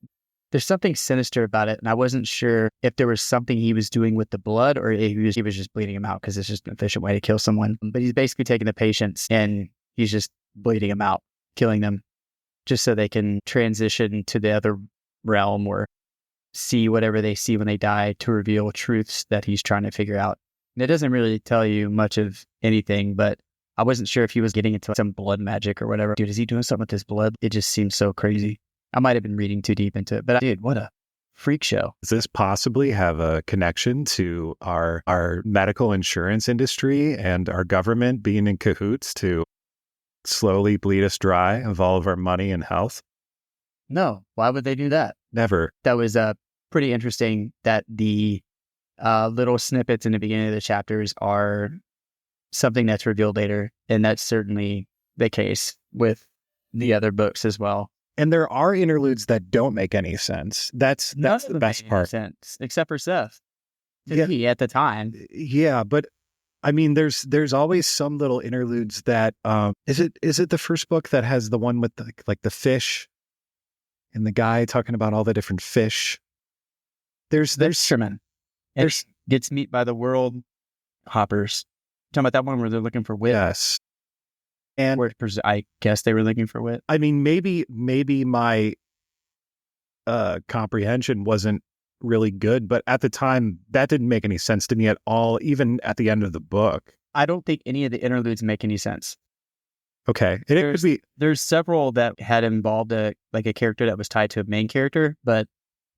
There's something sinister about it, and I wasn't sure if there was something he was doing with the blood or if he was just bleeding them out because it's just an efficient way to kill someone. But he's basically taking the patients and he's just bleeding them out, killing them, just so they can transition to the other realm or see whatever they see when they die to reveal truths that he's trying to figure out. And it doesn't really tell you much of anything, but I wasn't sure if he was getting into some blood magic or whatever. Dude, is he doing something with his blood? It just seems so crazy. I might have been reading too deep into it, but dude, what a freak show. Does this possibly have a connection to our medical insurance industry and our government being in cahoots to slowly bleed us dry of all of our money and health? No. Why would they do that? Never. That was pretty interesting that the little snippets in the beginning of the chapters are something that's revealed later. And that's certainly the case with the other books as well. And there are interludes that don't make any sense. That's the best part. Sense, except for Seth. Yeah. At the time. Yeah, but I mean, there's always some little interludes that is it the first book that has the one with like the fish and the guy talking about all the different fish? There's Sherman. There's gets meat by the world hoppers. Talking about that one where they're looking for wit. Yes. And I guess they were looking for wit. I mean, maybe my comprehension wasn't really good, but at the time that didn't make any sense to me at all, even at the end of the book. I don't think any of the interludes make any sense. Okay. There's several that had involved a character that was tied to a main character, but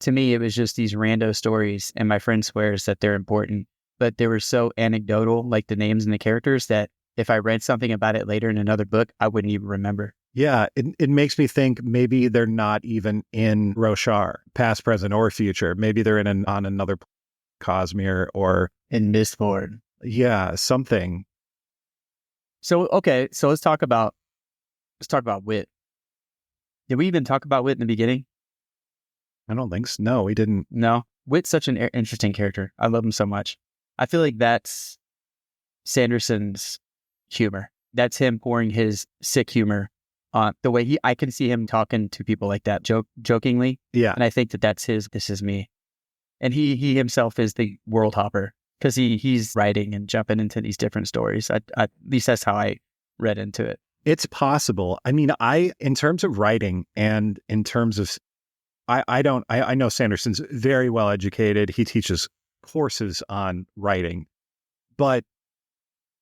to me it was just these rando stories, and my friend swears that they're important, but they were so anecdotal, like the names and the characters, that if I read something about it later in another book, I wouldn't even remember. Yeah, it makes me think maybe they're not even in Roshar, past, present, or future. Maybe they're on another Cosmere or in Mistborn. Yeah, something. So okay, so let's talk about wit. Did we even talk about wit in the beginning? I don't think so. No, we didn't. No, Wit's such an interesting character. I love him so much. I feel like that's Sanderson's humor. That's him pouring his sick humor on the way I can see him talking to people like that, jokingly. Yeah. And I think that's this is me. And he himself is the world hopper because he's writing and jumping into these different stories. At least that's how I read into it. It's possible. I mean, in terms of writing and in terms of, I know Sanderson's very well educated. He teaches courses on writing, but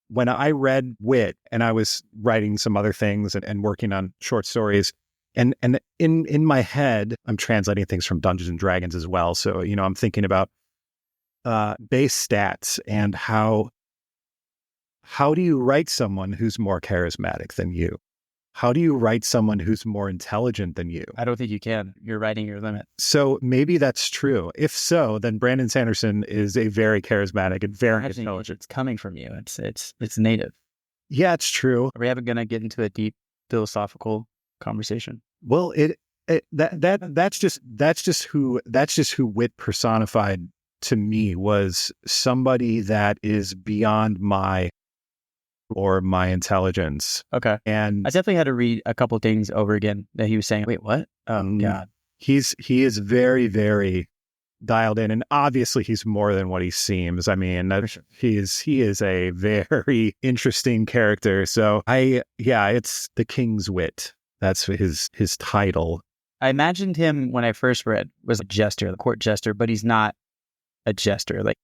when I read Wit and I was writing some other things and working on short stories, and in my head, I'm translating things from Dungeons and Dragons as well. So, I'm thinking about base stats and how do you write someone who's more charismatic than you? How do you write someone who's more intelligent than you? I don't think you can. You're writing your limit. So maybe that's true. If so, then Brandon Sanderson is a very charismatic and very intelligent. It's coming from you. It's native. Yeah, it's true. Are we ever going to get into a deep philosophical conversation? Well, that's just who Wit personified to me, was somebody that is beyond my or my intelligence. Okay. And I definitely had to read a couple things over again that he was saying. Wait, what? Oh, God. he is very, very dialed in, and obviously he's more than what he seems. I mean, he is a very interesting character. So it's the King's Wit. That's his title. I imagined him when I first read was a jester, the court jester, but he's not a jester. Like,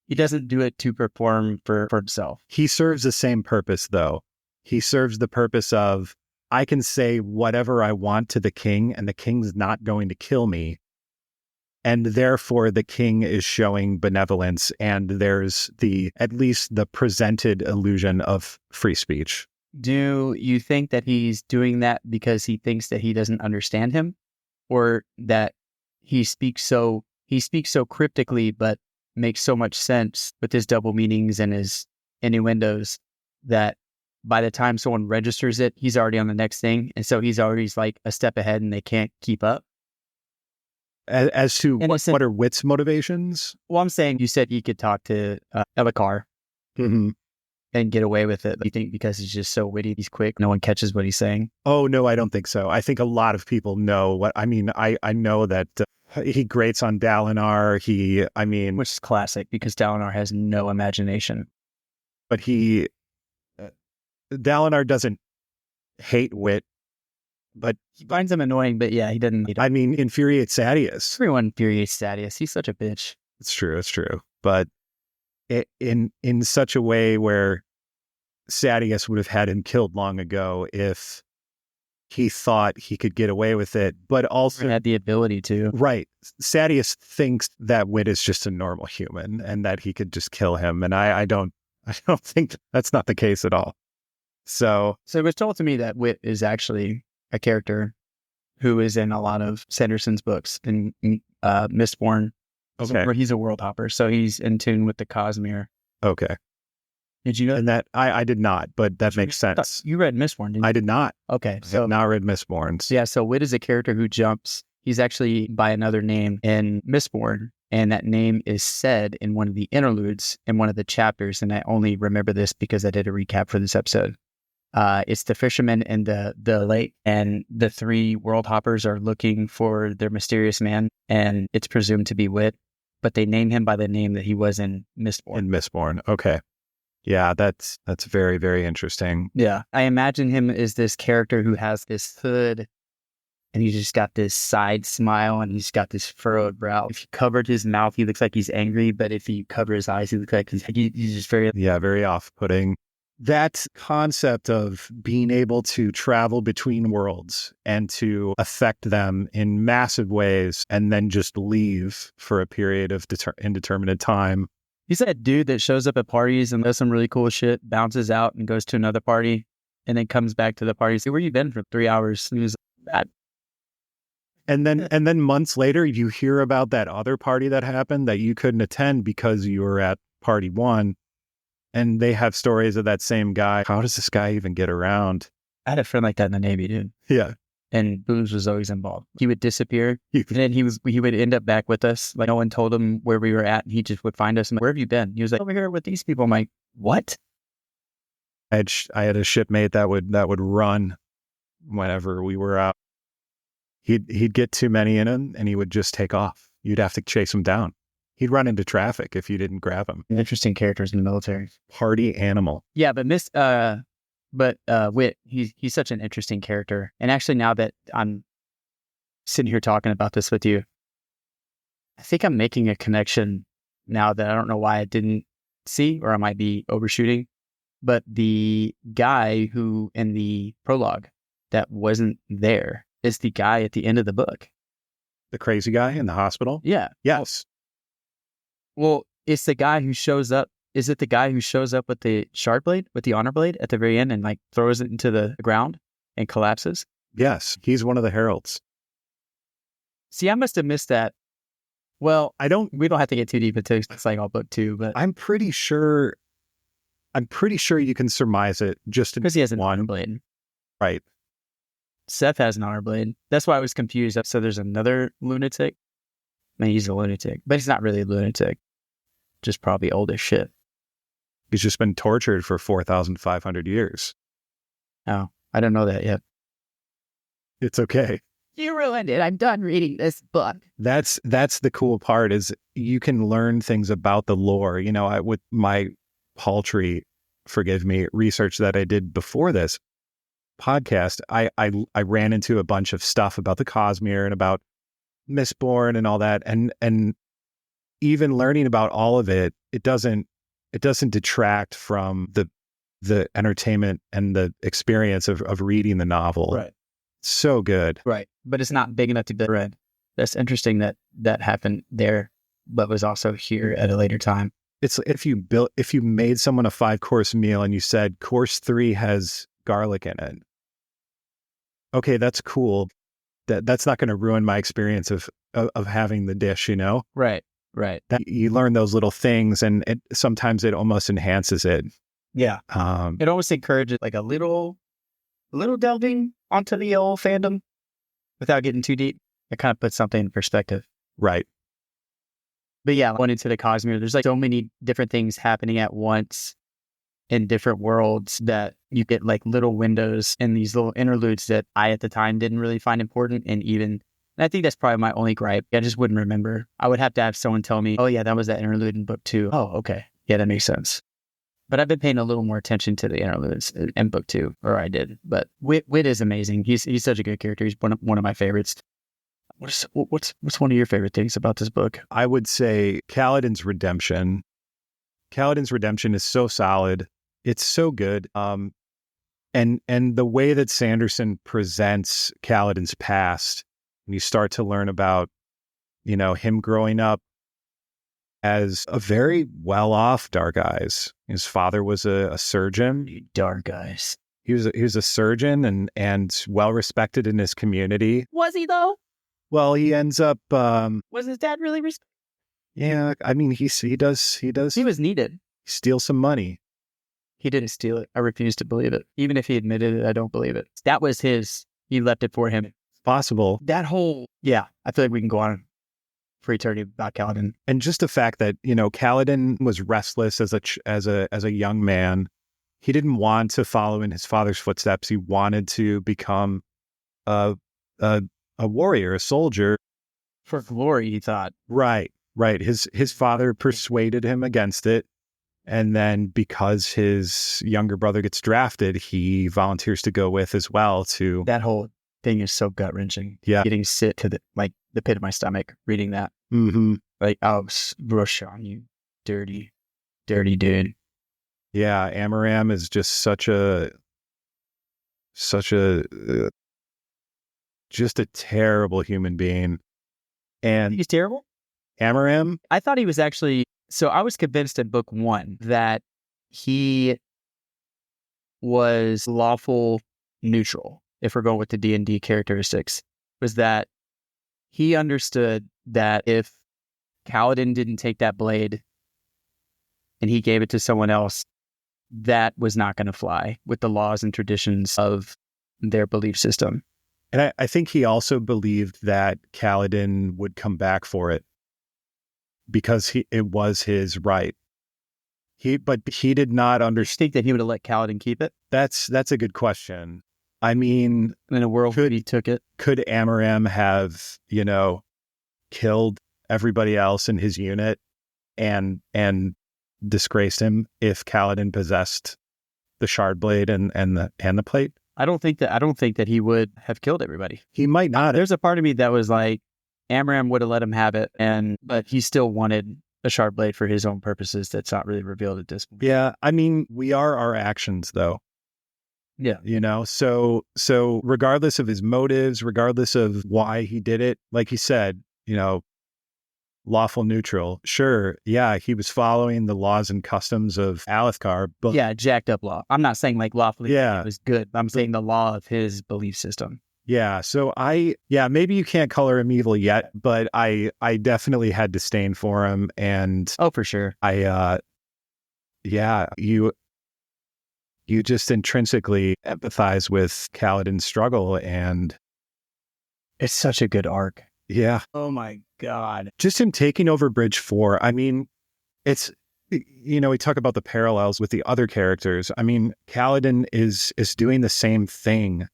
he doesn't do it to perform for himself. He serves the same purpose, though. He serves the purpose of, I can say whatever I want to the king, and the king's not going to kill me. And therefore, the king is showing benevolence, and there's at least the presented illusion of free speech. Do you think that he's doing that because he thinks that he doesn't understand him, or that he speaks so cryptically but makes so much sense with his double meanings and his innuendos that by the time someone registers it, he's already on the next thing, and so he's already like a step ahead and they can't keep up? As to what are Wit's motivations? Well, I'm saying you said he could talk to Elakar. Mm-hmm. And get away with it. You think because he's just so witty, he's quick, no one catches what he's saying? Oh, no, I don't think so. I think a lot of people know what I mean. I know that he grates on Dalinar. Which is classic because Dalinar has no imagination. But Dalinar doesn't hate Wit, but he finds him annoying. But yeah, he doesn't. Infuriates Sadeas. Everyone infuriates Sadeas. He's such a bitch. It's true. But in such a way where Sadeas would have had him killed long ago if he thought he could get away with it, but also had the ability to. Right. Sadeas thinks that Wit is just a normal human and that he could just kill him. And I don't think that's not the case at all. So it was told to me that Wit is actually a character who is in a lot of Sanderson's books in Mistborn. Okay. Where he's a world hopper, so he's in tune with the Cosmere. Okay. Did you know? And that I did not, but that makes sense. You read Mistborn, didn't you? I did not. Okay. So I have not read Mistborn. Yeah, so Wit is a character who jumps. He's actually by another name in Mistborn, and that name is said in one of the interludes in one of the chapters, and I only remember this because I did a recap for this episode. It's the fisherman and the lake, and the three world hoppers are looking for their mysterious man, and it's presumed to be Wit. But they name him by the name that he was in Mistborn. In Mistborn, okay. Yeah, that's very, very interesting. Yeah. I imagine him as this character who has this hood, and he's just got this side smile, and he's got this furrowed brow. If you covered his mouth, he looks like he's angry, but if you cover his eyes, he looks like he's just very... Yeah, very off-putting. That concept of being able to travel between worlds and to affect them in massive ways and then just leave for a period of indeterminate time. He's that dude that shows up at parties and does some really cool shit, bounces out and goes to another party, and then comes back to the party. Say, where you been for 3 hours? He was bad. And then months later, you hear about that other party that happened that you couldn't attend because you were at party one. And they have stories of that same guy. How does this guy even get around? I had a friend like that in the Navy, dude. Yeah. And booze was always involved. He would disappear, and then he would end up back with us. Like, no one told him where we were at, and he just would find us. And like, where have you been? He was like, over here with these people. I'm like, what? I had a shipmate that would run whenever we were out. He'd get too many in him, and he would just take off. You'd have to chase him down. He'd run into traffic if you didn't grab him. Interesting characters in the military. Party animal. Yeah, but Wit, he's such an interesting character. And actually, now that I'm sitting here talking about this with you, I think I'm making a connection now that I don't know why I didn't see, or I might be overshooting. But the guy who in the prologue that wasn't there is the guy at the end of the book. The crazy guy in the hospital? Yeah. Yes. Well, it's the guy who shows up. Is it the guy who shows up with the shard blade, with the honor blade at the very end and like throws it into the ground and collapses? Yes. He's one of the heralds. See, I must have missed that. Well, we don't have to get too deep into it's like all book 2, but I'm pretty sure you can surmise it just in because he has an one honor blade. Right. Seth has an honor blade. That's why I was confused. So there's another lunatic. I mean, he's a lunatic, but he's not really a lunatic. Just probably old as shit. He's just been tortured for 4,500 years. Oh, I don't know that yet. It's okay. You ruined it. I'm done reading this book. That's the cool part, is you can learn things about the lore. With my paltry, forgive me, research that I did before this podcast, I ran into a bunch of stuff about the Cosmere and about Mistborn and all that, and even learning about all of it, it doesn't detract from the entertainment and the experience of reading the novel. Right. So good. Right. But it's not big enough to be read. That's interesting that happened there, but was also here at a later time. It's if you made someone a 5-course meal and you said course 3 has garlic in it. Okay, that's cool. That's not going to ruin my experience of having the dish, Right. Right. That you learn those little things, and sometimes it almost enhances it. Yeah. It almost encourages like a little delving onto the old fandom without getting too deep. It kind of puts something in perspective. Right. But yeah, going into the Cosmere, there's like so many different things happening at once in different worlds that you get like little windows and these little interludes that I at the time didn't really find important. And I think that's probably my only gripe. I just wouldn't remember. I would have to have someone tell me, oh yeah, that was that interlude in book 2. Oh, okay. Yeah, that makes sense. But I've been paying a little more attention to the interludes in book 2, or I did. But Wit is amazing. He's such a good character. He's one of my favorites. What's one of your favorite things about this book? I would say Kaladin's redemption. Kaladin's redemption is so solid. It's so good. And the way that Sanderson presents Kaladin's past, and you start to learn about, him growing up as a very well-off Dark Eyes. His father was a surgeon. Dark Eyes. He was a surgeon and well-respected in his community. Was he though? Well, he ends up. Was his dad really respected? Yeah, I mean, he does. He was needed. Steal some money. He didn't steal it. I refuse to believe it. Even if he admitted it, I don't believe it. That was his. He left it for him. It's possible. That whole, yeah, I feel like we can go on for eternity about Kaladin. And just the fact that, Kaladin was restless as a young man. He didn't want to follow in his father's footsteps. He wanted to become a warrior, a soldier. For glory, he thought. Right. His father persuaded him against it. And then because his younger brother gets drafted, he volunteers to go with as well to... That whole thing is so gut-wrenching. Yeah. Getting sick to the pit of my stomach reading that. Mm-hmm. Like, oh, Roshan, you dirty dude. Yeah, Amaram is just such a just a terrible human being. And He's terrible? Amaram? I thought he was actually... So I was convinced in book 1 that he was lawful neutral, if we're going with the D&D characteristics, was that he understood that if Kaladin didn't take that blade and he gave it to someone else, that was not going to fly with the laws and traditions of their belief system. And I think he also believed that Kaladin would come back for it because it was his right. But he did not understand. You think that he would have let Kaladin keep it? That's a good question. I mean, in a world where he took it, could Amaram have, killed everybody else in his unit and disgraced him if Kaladin possessed the shard blade and the plate? I don't think that he would have killed everybody. He might not. There's a part of me that was like, Amaram would have let him have it, but he still wanted a sharp blade for his own purposes. That's not really revealed at this point. Yeah, I mean, we are our actions, though. Yeah, so regardless of his motives, regardless of why he did it, like he said, lawful neutral. Sure, yeah, he was following the laws and customs of Alethkar, but yeah, jacked up law. I'm not saying like lawfully it was good. I'm saying the law of his belief system. Yeah, so maybe you can't color him evil yet, but I definitely had disdain for him, and oh, for sure, you just intrinsically empathize with Kaladin's struggle, and it's such a good arc. Yeah. Oh my God. Just him taking over Bridge 4. I mean, it's we talk about the parallels with the other characters. I mean, Kaladin is doing the same thing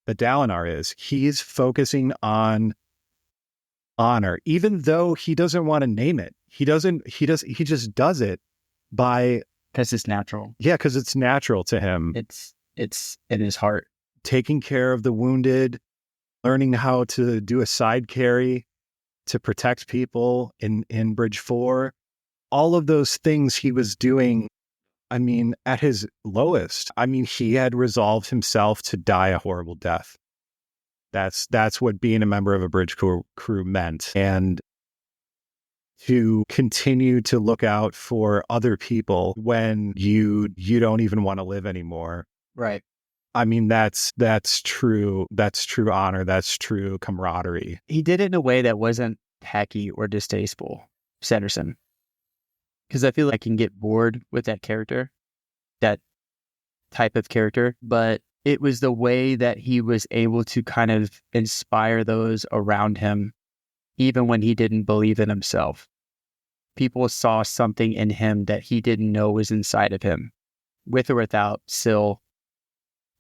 that Dalinar is. He's focusing on honor, even though he doesn't want to name it. He just does it by, because it's natural. Yeah, because it's natural to him. It's in his heart. Taking care of the wounded, learning how to do a side carry to protect people in Bridge 4. All of those things he was doing, I mean, at his lowest. I mean, he had resolved himself to die a horrible death. That's what being a member of a bridge crew meant. And to continue to look out for other people when you don't even want to live anymore. Right. I mean, that's true. That's true honor. That's true camaraderie. He did it in a way that wasn't tacky or distasteful, Sanderson. Because I feel like I can get bored with that character, that type of character. But it was the way that he was able to kind of inspire those around him, even when he didn't believe in himself. People saw something in him that he didn't know was inside of him, with or without Syl.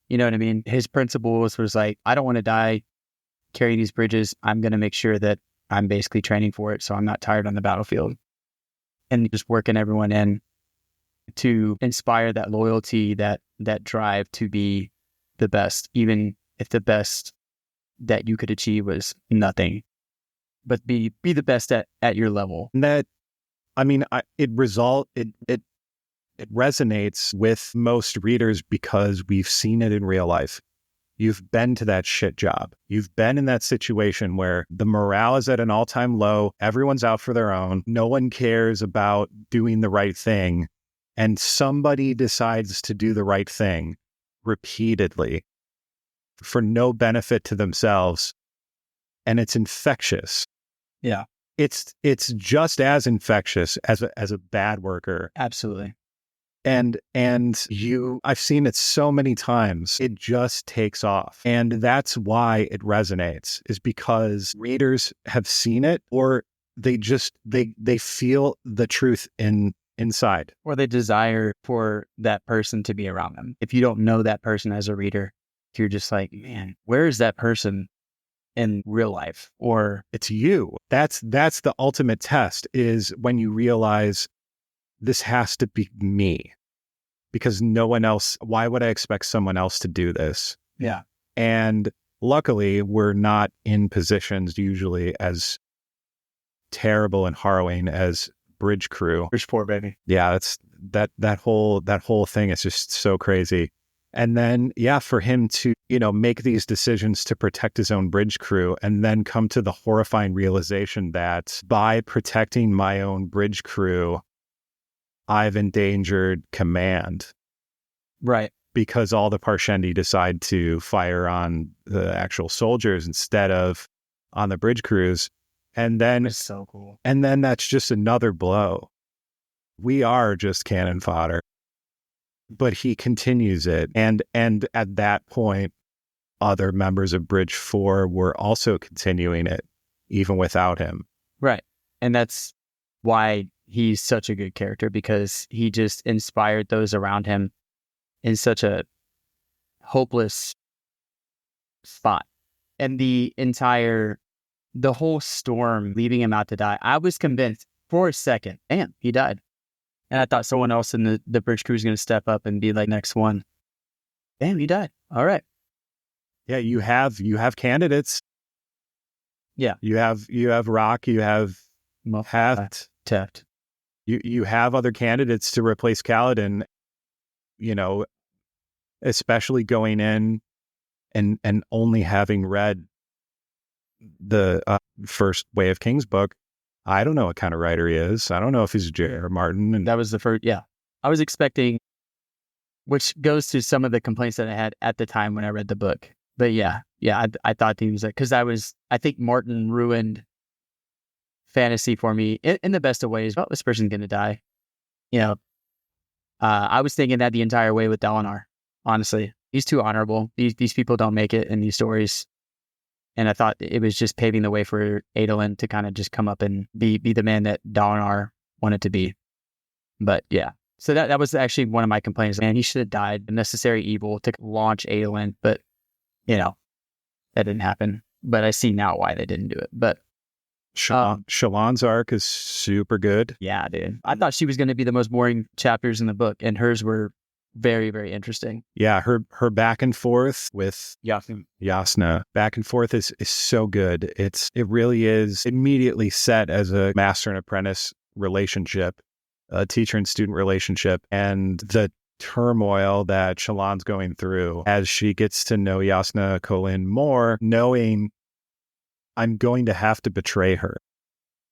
You know what I mean? His principles was like, I don't want to die carrying these bridges. I'm going to make sure that I'm basically training for it, so I'm not tired on the battlefield. And just working everyone in to inspire that loyalty, that drive to be the best, even if the best that you could achieve was nothing, but be the best at your level. And that, I mean, it resonates with most readers because we've seen it in real life. You've been to that shit job. You've been in that situation where the morale is at an all-time low. Everyone's out for their own. No one cares about doing the right thing. And somebody decides to do the right thing repeatedly for no benefit to themselves. And it's infectious. Yeah. It's just as infectious as a bad worker. Absolutely. And I've seen it so many times, it just takes off. And that's why it resonates, is because readers have seen it, or they feel the truth inside. Or they desire for that person to be around them. If you don't know that person as a reader, you're just like, man, where is that person in real life? Or it's you. That's the ultimate test, is when you realize this has to be me, because no one else, why would I expect someone else to do this? Yeah. And luckily, we're not in positions usually as terrible and harrowing as bridge crew. Bridge 4, baby. Yeah, that whole thing is just so crazy. And then, yeah, for him to, make these decisions to protect his own bridge crew, and then come to the horrifying realization that by protecting my own bridge crew, I've endangered command. Right. Because all the Parshendi decide to fire on the actual soldiers instead of on the bridge crews. And then it's so cool. And then that's just another blow. We are just cannon fodder. But he continues it. And at that point, other members of Bridge 4 were also continuing it, even without him. Right. And that's why he's such a good character, because he just inspired those around him in such a hopeless spot. And the whole storm leaving him out to die, I was convinced for a second, damn, he died. And I thought someone else in the bridge crew was going to step up and be like, next one. Damn, he died. All right. Yeah, you have candidates. Yeah. You have Rock, you have Heft. Teft. You have other candidates to replace Kaladin, especially going in and only having read the first Way of Kings book. I don't know what kind of writer he is. I don't know if he's J.R. Martin. And that was the first, yeah. I was expecting, which goes to some of the complaints that I had at the time when I read the book. But yeah, I thought he was like, because I think Martin ruined fantasy for me in the best of ways. Well, this person's going to die. I was thinking that the entire way with Dalinar, honestly. He's too honorable. These people don't make it in these stories. And I thought it was just paving the way for Adolin to kind of just come up and be the man that Dalinar wanted to be. But yeah. So that was actually one of my complaints. Man, he should have died. A necessary evil to launch Aelin, but that didn't happen. But I see now why they didn't do it. But Shallan's arc is super good. yeah, dude. I thought she was going to be the most boring chapters in the book, and hers were very, very interesting. Yeah, her back and forth with Yasna back and forth is so good. It really is immediately set as a master and apprentice relationship, a teacher and student relationship, and the turmoil that Shallan's going through as she gets to know Yasna Kholin more, knowing I'm going to have to betray her.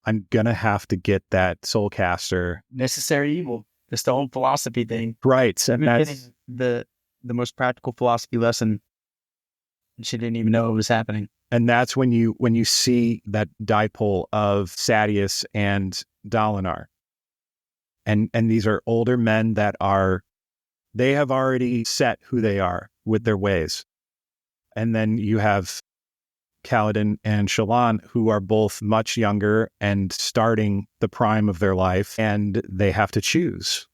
I'm going to have to get that soulcaster. Necessary evil. It's the whole philosophy thing. Right. And that's the most practical philosophy lesson. She didn't even know it was happening. And that's when you see that dipole of Sadeas and Dalinar. And these are older men that they have already set who they are with their ways. And then you have Kaladin and Shallan, who are both much younger and starting the prime of their life, and they have to choose.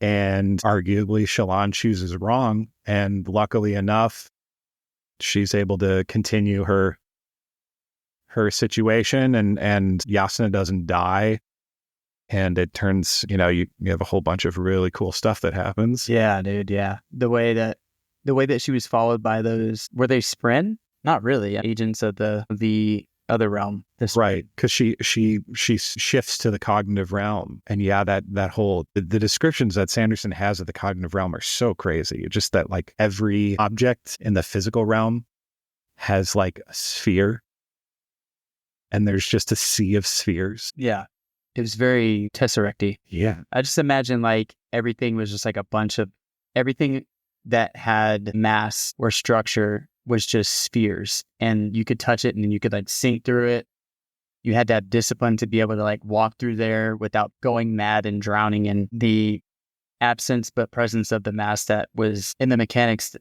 And arguably, Shallan chooses wrong, and luckily enough, she's able to continue her situation, and Yasna doesn't die. And it turns, you have a whole bunch of really cool stuff that happens. Yeah, dude. Yeah, the way that she was followed by those, were they Spren? Not really. Agents of the other realm. Right, because she shifts to the cognitive realm, and yeah, that whole the descriptions that Sanderson has of the cognitive realm are so crazy. Just that like every object in the physical realm has like a sphere, and there's just a sea of spheres. Yeah, it was very Tesseract-y. Yeah, I just imagine like everything was just like a bunch of everything that had mass or structure was just spheres, and you could touch it and you could like sink through it. You had to have discipline to be able to like walk through there without going mad and drowning in the absence but presence of the mass that was in the mechanics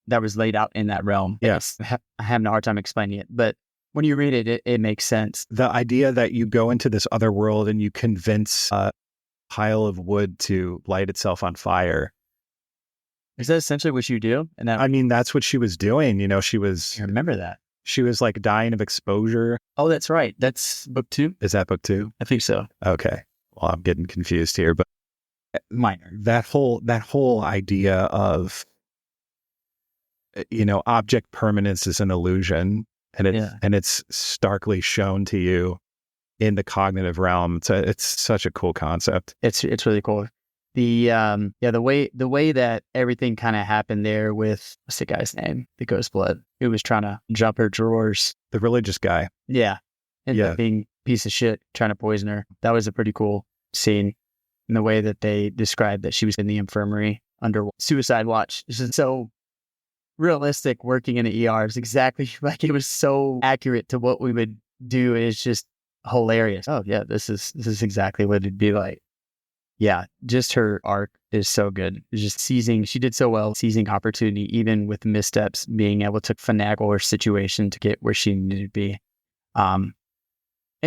that was laid out in that realm. Yes. I'm having a hard time explaining it, but when you read it, it makes sense. The idea that you go into this other world and you convince a pile of wood to light itself on fire. Is that essentially what you do? And I mean, that's what she was doing. She was... I remember that. She was like dying of exposure. Oh, that's right. That's book 2. Is that book 2? I think so. Okay. Well, I'm getting confused here, but minor. That whole idea of, object permanence is an illusion, and it's starkly shown to you in the cognitive realm. It's such a cool concept. It's really cool. The way that everything kind of happened there with, what's the guy's name? The Ghostblood, who was trying to jump her drawers. The religious guy. Yeah. And being a piece of shit, trying to poison her. That was a pretty cool scene. And the way that they described that she was in the infirmary under suicide watch. It's just so realistic working in the ER. It's exactly like it was so accurate to what we would do. It's just hilarious. Oh yeah, this is exactly what it'd be like. Yeah, just her arc is so good. It's just she did so well seizing opportunity, even with missteps, being able to finagle her situation to get where she needed to be. And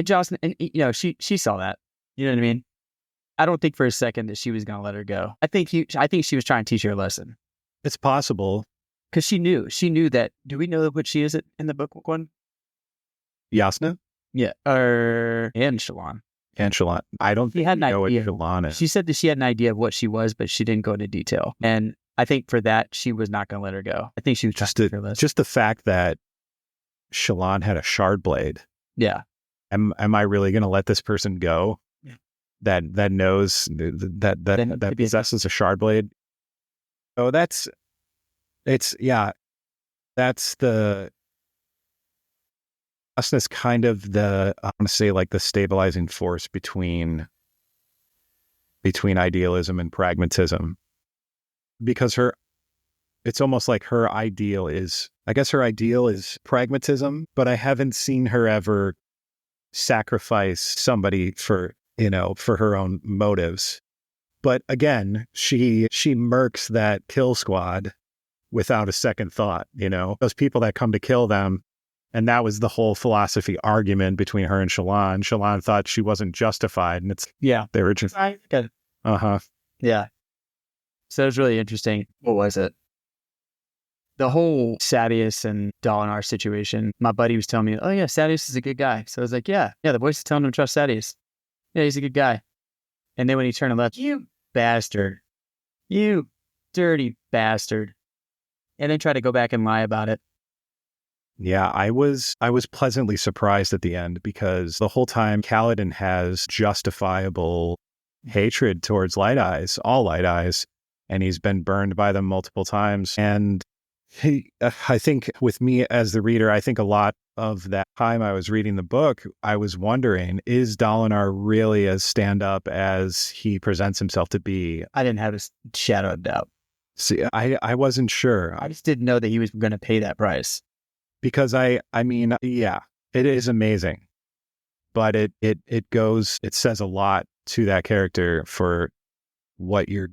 Jocelyn, and she saw that. You know what I mean? I don't think for a second that she was going to let her go. I think she was trying to teach her a lesson. It's possible. Because she knew that. Do we know what she is in the book one? Yasna? Yeah. And Shallan. And Shallan. I don't think we know what Shallan is. She said that she had an idea of what she was, but she didn't go into detail. And I think for that, she was not going to let her go. I think she was just the fact that Shallan had a shard blade. Yeah. Am I really going to let this person go? Yeah. That knows that possesses a shard blade. Oh, that's the. That's kind of I want to say like the stabilizing force between idealism and pragmatism, because it's almost like her ideal is pragmatism, but I haven't seen her ever sacrifice somebody for her own motives. But again, she murks that kill squad without a second thought. Those people that come to kill them. And that was the whole philosophy argument between her and Shallan. Shallan thought she wasn't justified, and they were just. I got Uh-huh. Yeah. So it was really interesting. What was it? The whole Sadius and Dalinar situation. My buddy was telling me, oh yeah, Sadius is a good guy. So I was like, yeah, the voice is telling him to trust Sadius. Yeah, he's a good guy. And then when he turned and left, you bastard. You dirty bastard. And then try to go back and lie about it. Yeah, I was pleasantly surprised at the end, because the whole time Kaladin has justifiable hatred towards Light Eyes, all Light Eyes, and he's been burned by them multiple times. And I think with me as the reader, I think a lot of that time I was reading the book, I was wondering, is Dalinar really as stand-up as he presents himself to be? I didn't have a shadow of doubt. See, I wasn't sure. I just didn't know that he was going to pay that price. Because I mean, yeah, it is amazing, but it says a lot to that character for what you're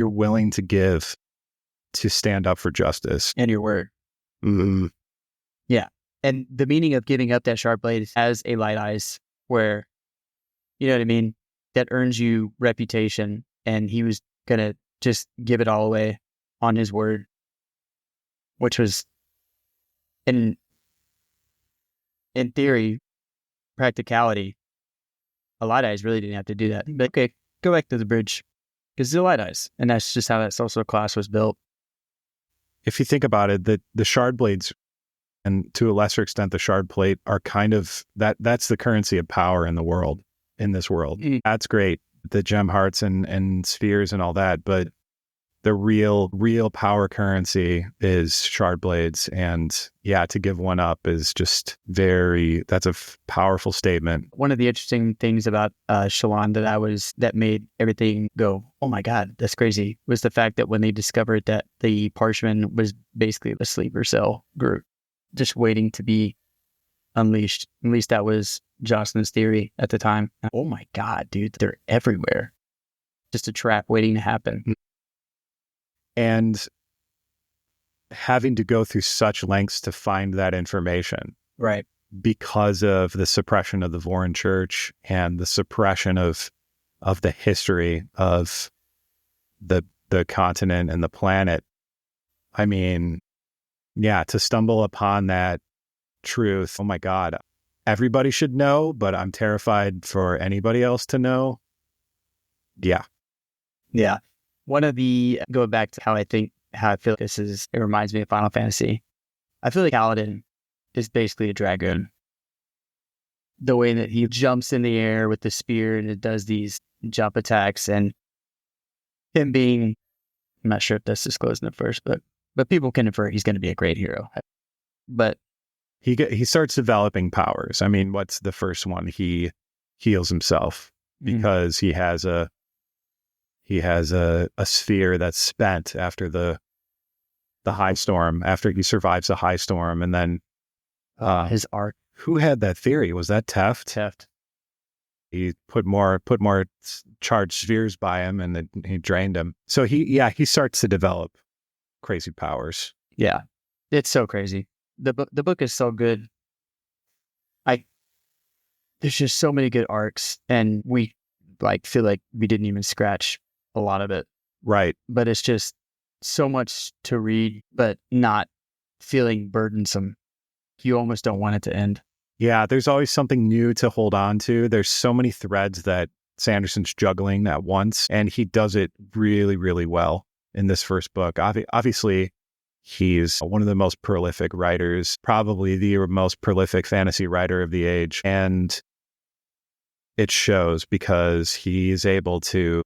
willing to give to stand up for justice. And your word. Mm-hmm. Yeah. And the meaning of giving up that sharp blade as a Light Eyes, where, you know what I mean? That earns you reputation, and he was going to just give it all away on his word, which was, in theory, practicality, a Light Eyes really didn't have to do that. But okay, go back to the bridge, because it's a Light Eyes, and that's just how that social class was built. If you think about it, the shard blades, and to a lesser extent the shard plate, are kind of that's the currency of power in this world. That's great, the gem hearts and spheres and all that, but the real power currency is shard blades. And yeah, to give one up is just that's a powerful statement. One of the interesting things about Shallan that made everything go, oh my God, that's crazy, was the fact that when they discovered that the Parchman was basically a sleeper cell group, just waiting to be unleashed. At least that was Jocelyn's theory at the time. Oh my God, dude, they're everywhere. Just a trap waiting to happen. And having to go through such lengths to find that information. Right. Because of the suppression of the Vorin Church and the suppression of the history of the continent and the planet. I mean, yeah, to stumble upon that truth, oh my God, everybody should know, but I'm terrified for anybody else to know. Yeah. Yeah. Going back to how I feel it reminds me of Final Fantasy. I feel like Kaladin is basically a dragoon. The way that he jumps in the air with the spear and it does these jump attacks, and him being, I'm not sure if that's disclosed in the first book, but people can infer he's going to be a great hero. But he starts developing powers. I mean, what's the first one? He heals himself because he has a sphere that's spent after the high storm, after he survives the high storm. And then his arc. Who had that theory? Was that Teft? Teft. He put more charged spheres by him, and then he drained him. So he starts to develop crazy powers. Yeah. It's so crazy. The book is so good. There's just so many good arcs, and we feel like we didn't even scratch a lot of it. Right. But it's just so much to read, but not feeling burdensome. You almost don't want it to end. Yeah, there's always something new to hold on to. There's so many threads that Sanderson's juggling at once, and he does it really, really well in this first book. Obviously, he's one of the most prolific writers, probably the most prolific fantasy writer of the age. And it shows because he's able to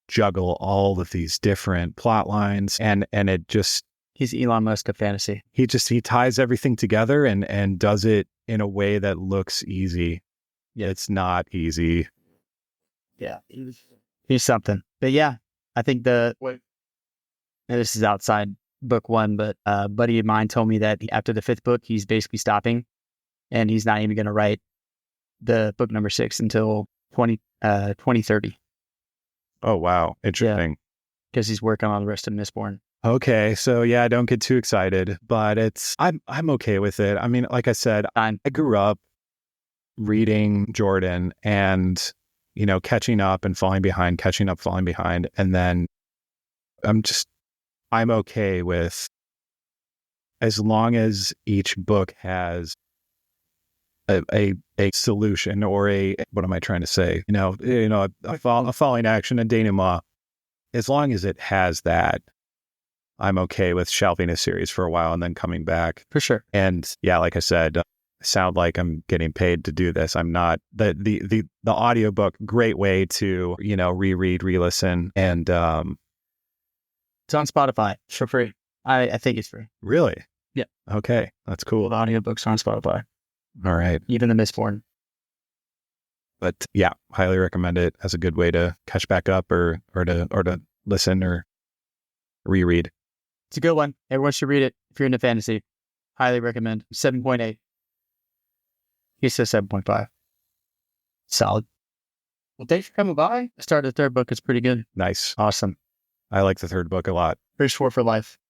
juggle all of these different plot lines, and it just... He's Elon Musk of fantasy. He ties everything together and does it in a way that looks easy. Yeah. It's not easy. Yeah. He's something. But yeah, I think and this is outside book one, but a buddy of mine told me that after the fifth book, he's basically stopping, and he's not even going to write the book number 6 until 2030. Oh, wow. Interesting. Because he's working on the rest of Mistborn. Okay, so yeah, don't get too excited, but I'm okay with it. I mean, like I said, I grew up reading Jordan, and catching up and falling behind, catching up, falling behind. And then I'm okay with, as long as each book has a solution or what am I trying to say? A falling action, a denouement. As long as it has that, I'm okay with shelving a series for a while and then coming back. For sure. And yeah, like I said, I sound like I'm getting paid to do this. I'm not. The audiobook, great way to, reread, re-listen. And it's on Spotify for free. I think it's free. Really? Yeah. Okay. That's cool. The audiobooks are on Spotify. All right. Even the Mistborn. But yeah, highly recommend it as a good way to catch back up or to listen or reread. It's a good one. Everyone should read it if you're into fantasy. Highly recommend. 7.8. He says 7.5. Solid. Well, thanks for coming by. I started the third book. It's pretty good. Nice. Awesome. I like the third book a lot. Bridge 4 for life.